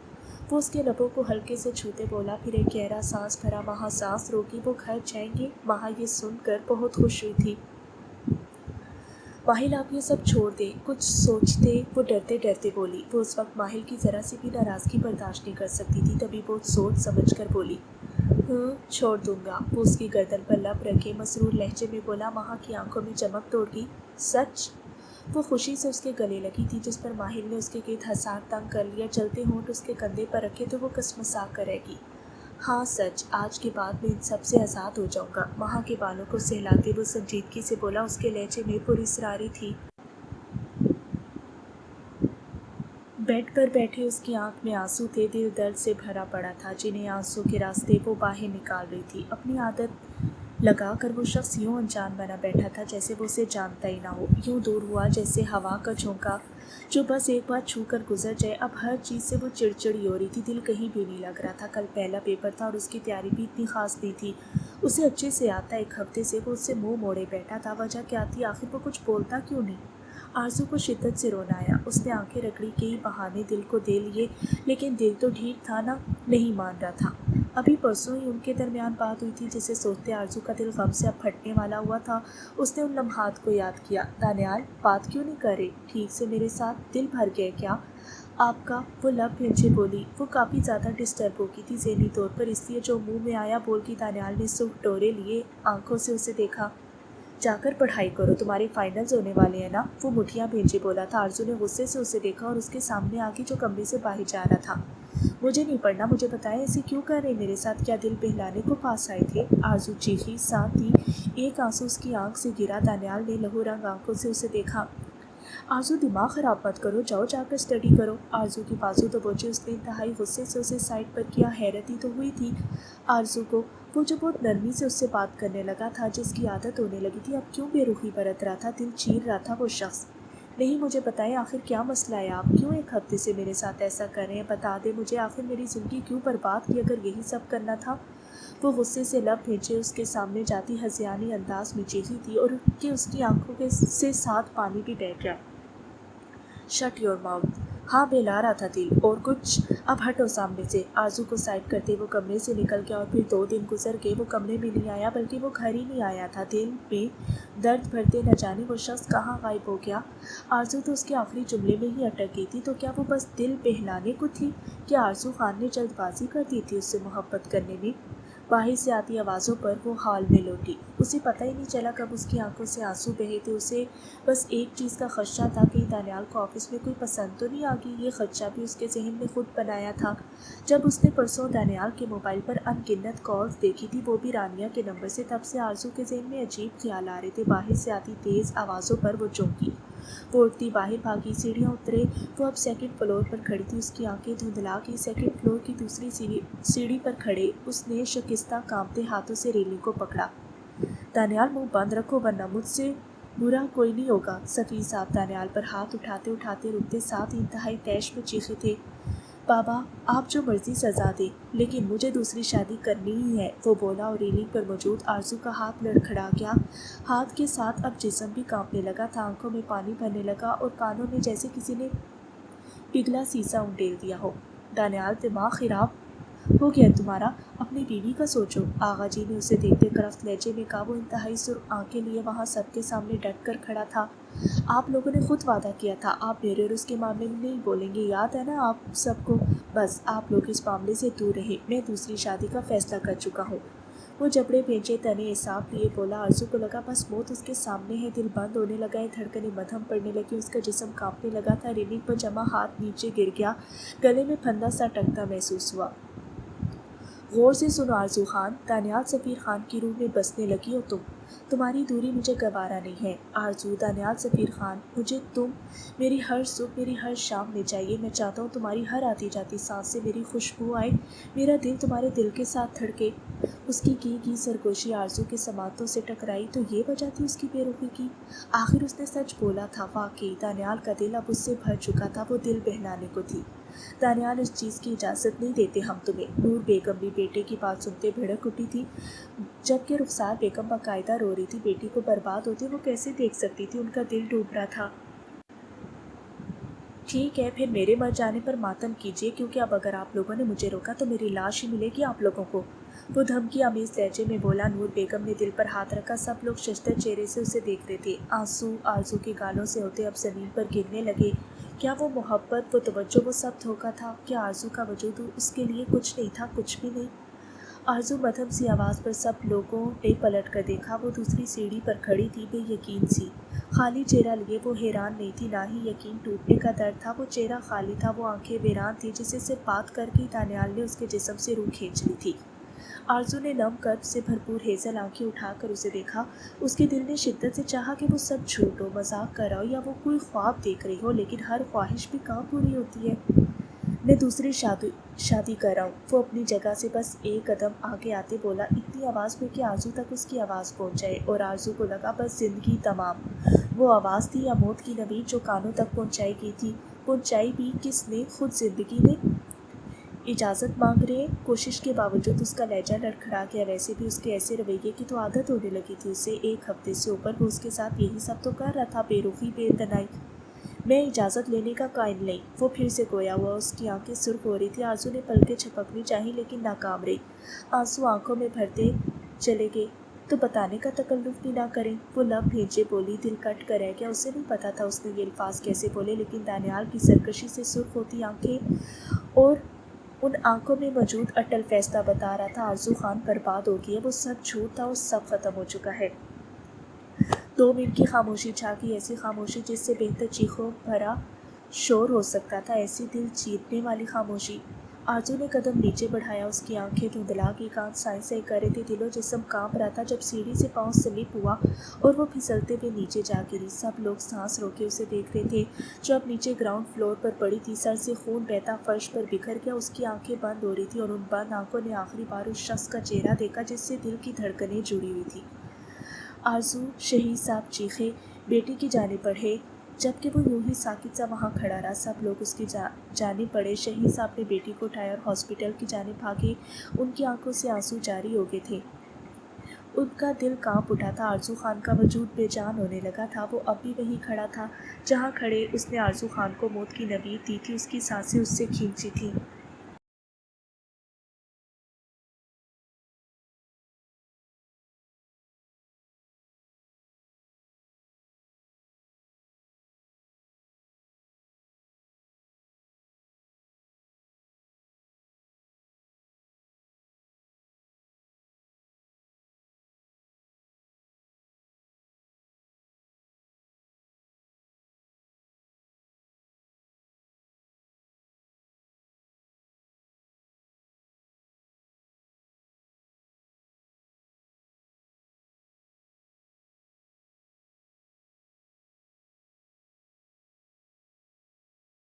وہ اس کے لبوں کو ہلکے سے چھوتے بولا، پھر ایک گہرا سانس بھرا۔ ماہا سانس روکی۔ وہ گھر جائیں گے؟ ماہا یہ سن کر بہت خوش ہوئی تھی۔ ماہر، آپ یہ سب چھوڑ دیں، کچھ سوچتے، وہ ڈرتے ڈرتے بولی۔ وہ اس وقت ماہر کی ذرا سی بھی ناراضگی برداشت نہیں کر سکتی تھی، تبھی وہ سوچ سمجھ کر بولی، چھوڑ دوں گا۔ وہ اس کی گردن پر لب رکھے مسرور لہجے میں بولا۔ ماہا کی آنکھوں میں چمک دوڑ گئی۔ سچ؟ وہ خوشی سے اس کے گلے لگی تھی، جس پر ماہر نے اس کے گرد حصار تنگ کر لیا۔ چلتے ہونٹ اس کے کندھے پر رکھے تو وہ کسمسا کر رہ گئی۔ ہاں سچ، آج کے بعد میں ان سب سے آزاد ہو جاؤں گا۔ ماہا کے بالوں کو سہلاتے وہ سنجیدگی سے بولا، اس کے لہجے میں پراسراری تھی۔ بیڈ پر بیٹھے اس کی آنکھ میں آنسو تھے، دل درد سے بھرا پڑا تھا، جنہیں آنسو کے راستے وہ باہر نکال رہی تھی۔ اپنی عادت لگا کر وہ شخص یوں انجان بنا بیٹھا تھا جیسے وہ اسے جانتا ہی نہ ہو، یوں دور ہوا جیسے ہوا کا جھونکا جو بس ایک بار چھو کر گزر جائے۔ اب ہر چیز سے وہ چڑچڑی ہو رہی تھی، دل کہیں بھی نہیں لگ رہا تھا۔ کل پہلا پیپر تھا اور اس کی تیاری بھی اتنی خاص نہیں تھی، اسے اچھے سے آتا۔ ایک ہفتے سے وہ اس سے منہ موڑے بیٹھا تھا، وجہ کیا تھی؟ آخر وہ کچھ بولتا کیوں نہیں؟ آرزو کو شدت سے رونا آیا۔ اس نے آنکھیں رگڑی، کئی بہانے دل کو دے لیے، لیکن دل تو ڈھیٹ تھا نا، نہیں مان رہا تھا۔ ابھی پرسوں ہی ان کے درمیان بات ہوئی تھی، جسے سوچتے آرزو کا دل غم سے اب پھٹنے والا ہوا تھا۔ اس نے ان لمحات کو یاد کیا۔ دانیال، بات کیوں نہیں کر رہے ٹھیک سے میرے ساتھ؟ دل بھر گئے کیا آپ کا؟ وہ لب بھینچے بولی۔ وہ کافی زیادہ ڈسٹرب ہو گئی تھی ذہنی طور پر، اس لیے جو منہ میں آیا بول گئی۔ دانیال نے سرخ ڈورے لیے آنکھوں سے اسے دیکھا۔ جا کر پڑھائی کرو، تمہارے فائنلز ہونے والے ہیں نا؟ وہ مٹھیاں بھینچے بولا تھا۔ آرزو نے غصے سے اسے دیکھا اور اس کے سامنے آ کے جو کمرے سے باہر جا رہا تھا۔ مجھے نہیں پڑھنا، مجھے بتائیں ایسے کیوں کر رہے میرے ساتھ؟ کیا دل بہلانے کو پاس آئے تھے؟ آرزو چیخی، ساتھ ہی ایک آنسو اس کی آنکھ سے گرا۔ دانیال نے لہو رنگ آنکھوں سے اسے دیکھا۔ آرزو دماغ خراب مت کرو، جاؤ جا کر اسٹڈی کرو۔ آرزو کی بازو دبوچے اس نے انتہائی غصے سے اسے سائڈ پر کیا۔ حیرت ہی تو ہوئی تھی آرزو کو، وہ جو بہت نرمی سے اس سے بات کرنے لگا تھا، جس کی عادت ہونے لگی تھی، اب کیوں بے رخی برت رہا تھا؟ دل چیر رہا تھا وہ شخص۔ نہیں، مجھے بتائیں آخر کیا مسئلہ ہے؟ آپ کیوں ایک ہفتے سے میرے ساتھ ایسا کر رہے ہیں؟ بتا دیں مجھے، آخر میری زندگی کیوں برباد کی اگر یہی سب کرنا تھا؟ وہ غصے سے لب بھینچے اس کے سامنے جاتی ہذیانی انداز میں چیخی تھی اور کہ اس کی آنکھوں سے ساتھ پانی بھی بہہ گیا۔ Shut your mouth. ہاں، بہلا رہا تھا دل، اور کچھ؟ اب ہٹو سامنے سے۔ آرزو کو سائڈ کرتے وہ کمرے سے نکل گیا اور پھر 2 دن گزر گئے، وہ کمرے میں نہیں آیا، بلکہ وہ گھر ہی نہیں آیا تھا۔ دل میں درد بھرتے نہ جانے وہ شخص کہاں غائب ہو گیا۔ آرزو تو اس کے آخری جملے میں ہی اٹک گئی تھی، تو کیا وہ بس دل بہلانے کو تھی؟ کیا آرزو خان نے جلد بازی کر دی تھی اس سے محبت کرنے میں؟ باہر سے آتی آوازوں پر وہ ہال میں لوٹی۔ اسے پتہ ہی نہیں چلا کب اس کی آنکھوں سے آنسو بہے تھے۔ اسے بس ایک چیز کا خدشہ تھا کہ دانیال کو آفس میں کوئی پسند تو نہیں آ گئی۔ یہ خدشہ بھی اس کے ذہن میں خود بنایا تھا۔ جب اس نے پرسوں دانیال کے موبائل پر ان گنت کالز دیکھی تھی، وہ بھی رانیہ کے نمبر سے، تب سے آرزو کے ذہن میں عجیب خیال آ رہے تھے۔ باہر سے آتی تیز آوازوں پر وہ چونکی، وہ اٹھتی باہر بھاگی، سیڑھیاں اترے۔ وہ اب 2nd فلور پر کھڑی تھی، اس کی آنکھیں دھندلا گئی۔ 2nd فلور کی دوسری سیڑھی پر کھڑے اس نے شکستہ کانپتے ہاتھوں سے ریلنگ کو پکڑا۔ دانیال، منہ بند رکھو ورنہ مجھ سے برا کوئی نہیں ہوگا۔ سفیر صاحب دانیال پر ہاتھ اٹھاتے اٹھاتے رکتے، ساتھ ہی انتہائی طیش میں چیخے تھے، بابا آپ جو مرضی سزا دیں، لیکن مجھے دوسری شادی کرنی ہی ہے، وہ بولا اور ریلنگ پر موجود آرزو کا ہاتھ لڑکھڑا گیا۔ ہاتھ کے ساتھ اب جسم بھی کانپنے لگا تھا، آنکھوں میں پانی بھرنے لگا اور کانوں میں جیسے کسی نے پگھلا سیسا انڈیل دیا ہو۔ دانیال، دماغ خراب ہو گیا تمہارا؟ اپنی بیوی کا سوچو، آغا جی نے اسے دیکھتے کرفت لہجے میں کہا۔ وہ انتہائی سرخ آنکھیں لیے وہاں سب کے سامنے ڈٹ کر کھڑا تھا۔ آپ لوگوں نے خود وعدہ کیا تھا آپ میرے اور اس کے معاملے میں نہیں بولیں گے، یاد ہے نا آپ سب کو؟ بس آپ لوگ اس معاملے سے دور رہیں، میں دوسری شادی کا فیصلہ کر چکا ہوں۔ وہ جبڑے بھیجے تنے اعصاب لیے بولا۔ آرزو کو لگا بس موت اس کے سامنے ہے، دل بند ہونے لگا ہے، دھڑکنیں مدھم پڑنے لگی، اس کا جسم کانپنے لگا تھا، ریلنگ پر جمع ہاتھ نیچے گر گیا، گلے میں پھندا سا ٹکتا محسوس ہوا۔ غور سے سنو آرزو خان، دانیال سفیر خان کی روح میں بسنے لگی ہو تمہاری دوری مجھے گوارا نہیں ہے۔ آرزو، دانیال سفیر خان، مجھے تم میری ہر صبح میری ہر شام میں چاہیے، میں چاہتا ہوں تمہاری ہر آتی جاتی سانس سے میری خوشبو آئے، میرا دل تمہارے دل کے ساتھ دھڑکے۔ اس کی سرگوشی آرزو کے سماعتوں سے ٹکرائی، تو یہ وجہ تھی اس کی بے رخی کی؟ آخر اس نے سچ بولا تھا، واقعی دانیال کا دل اب اس سے بھر چکا تھا، وہ دل بہلانے کو تھی۔ دانیال اس چیز کی اجازت نہیں دیتے ہم تمہیں۔ نور بیگم بھی بیٹے کی بات سنتے بھڑک اٹھی تھی، جبکہ رخسار بیگم باقاعدہ رو رہی تھی۔ بیٹی کو برباد ہوتے وہ کیسے دیکھ سکتی تھی؟ ان کا دل ڈوب رہا تھا۔ ٹھیک ہے، پھر میرے مر جانے پر ماتم کیجیے، کیونکہ اب اگر آپ لوگوں نے مجھے روکا تو میری لاش ہی ملے گی آپ لوگوں کو، وہ دھمکی آمیز لہجے میں بولا۔ نور بیگم نے دل پر ہاتھ رکھا، سب لوگ ششدر چہرے سے اسے دیکھ رہے تھے۔ آنسو آرزو کے گالوں سے ہوتے اب زمین پر گرنے لگے۔ کیا وہ محبت، وہ توجہ، وہ سب دھوکا تھا؟ کیا آرزو کا وجود اس کے لیے کچھ نہیں تھا؟ کچھ بھی نہیں۔ آرزو مدھم سی آواز پر سب لوگوں نے پلٹ کر دیکھا۔ وہ دوسری سیڑھی پر کھڑی تھی، بے یقین سی، خالی چہرہ لیے۔ وہ حیران نہیں تھی، نہ ہی یقین ٹوٹنے کا درد تھا، وہ چہرہ خالی تھا، وہ آنکھیں ویران تھی، جسے صرف بات کر کے دانیال نے اس کے جسم سے روح کھینچ لی تھی۔ آرزو نے نم قلب سے بھرپور ہیزل آنکھیں اٹھا کر اسے دیکھا۔ اس کے دل نے شدت سے چاہا کہ وہ سب جھوٹ ہو، مذاق کر رہا ہو، یا وہ کوئی خواب دیکھ رہی ہو، لیکن ہر خواہش بھی کہاں پوری ہوتی ہے۔ میں دوسری شادی کر رہا ہوں، وہ اپنی جگہ سے بس ایک قدم آگے آتے بولا، اتنی آواز میں کہ آرزو تک اس کی آواز پہنچ جائے، اور آرزو کو لگا بس زندگی تمام۔ وہ آواز تھی یا موت کی نوید جو کانوں تک پہنچائی گئی تھی؟ پہنچائی بھی کس نے؟ خود زندگی نے۔ اجازت مانگ رہے ہیں؟ کوشش کے باوجود اس کا لہجہ لڑکھڑا گیا۔ ویسے بھی اس کے ایسے رویے کی تو عادت ہونے لگی تھی اسے، ایک ہفتے سے اوپر وہ اس کے ساتھ یہی سب تو کر رہا تھا، بے رخی، بے اتنائی۔ میں اجازت لینے کا قائل نہیں، وہ پھر سے گویا ہوا، اس کی آنکھیں سرخ ہو رہی تھی۔ آرزو نے پلکیں جھپکنی چاہی لیکن ناکام رہی، آنسو آنکھوں میں بھرتے چلے گئے۔ تو بتانے کا تکلف بھی نہ کریں، وہ لب بھیجے بولی۔ دل کٹ کر رہ گیا، اسے نہیں پتا تھا اس نے یہ الفاظ کیسے بولے، لیکن دانیال کی سرکشی سے سرخ ہوتی آنکھیں اور ان آنکھوں میں موجود اٹل فیصلہ بتا رہا تھا آرزو خان برباد ہو گئی ہے، وہ سب جھوٹ تھا اور سب ختم ہو چکا ہے۔ 2 منٹ کی خاموشی چھا گئی، ایسی خاموشی جس سے بہتر چیخوں بھرا شور ہو سکتا تھا، ایسی دل چیرنے والی خاموشی۔ آرزو نے قدم نیچے بڑھایا، اس کی آنکھیں دھندلا کی، کان سائیں سائیں کر رہے تھے، دل و جسم کانپ رہا تھا۔ جب سیڑھی سے پاؤں سلپ ہوا اور وہ پھسلتے ہوئے نیچے جا گری، سب لوگ سانس روکے اسے دیکھ رہے تھے، جو اب نیچے گراؤنڈ فلور پر پڑی تھی، سر سے خون بہتا فرش پر بکھر گیا۔ اس کی آنکھیں بند ہو رہی تھیں اور ان بند آنکھوں نے آخری بار اس شخص کا چہرہ دیکھا جس سے دل کی دھڑکنیں جڑی ہوئی تھیں۔ آرزو، شہید صاحب چیخے، بیٹی کی جانب بڑھے، جبکہ وہ یوں ہی ساکت سا وہاں کھڑا رہا۔ سب لوگ اس کی جانب بڑھے، شہید صاحب نے بیٹی کو اٹھایا اور ہاسپٹل کی جانب بھاگے، ان کی آنکھوں سے آنسو جاری ہو گئے تھے، ان کا دل کانپ اٹھا تھا۔ آرزو خان کا وجود بے جان ہونے لگا تھا، وہ اب بھی وہیں کھڑا تھا جہاں کھڑے اس نے آرزو خان کو موت کی نوید دی تھی، اس کی سانسیں اس سے کھینچی تھیں۔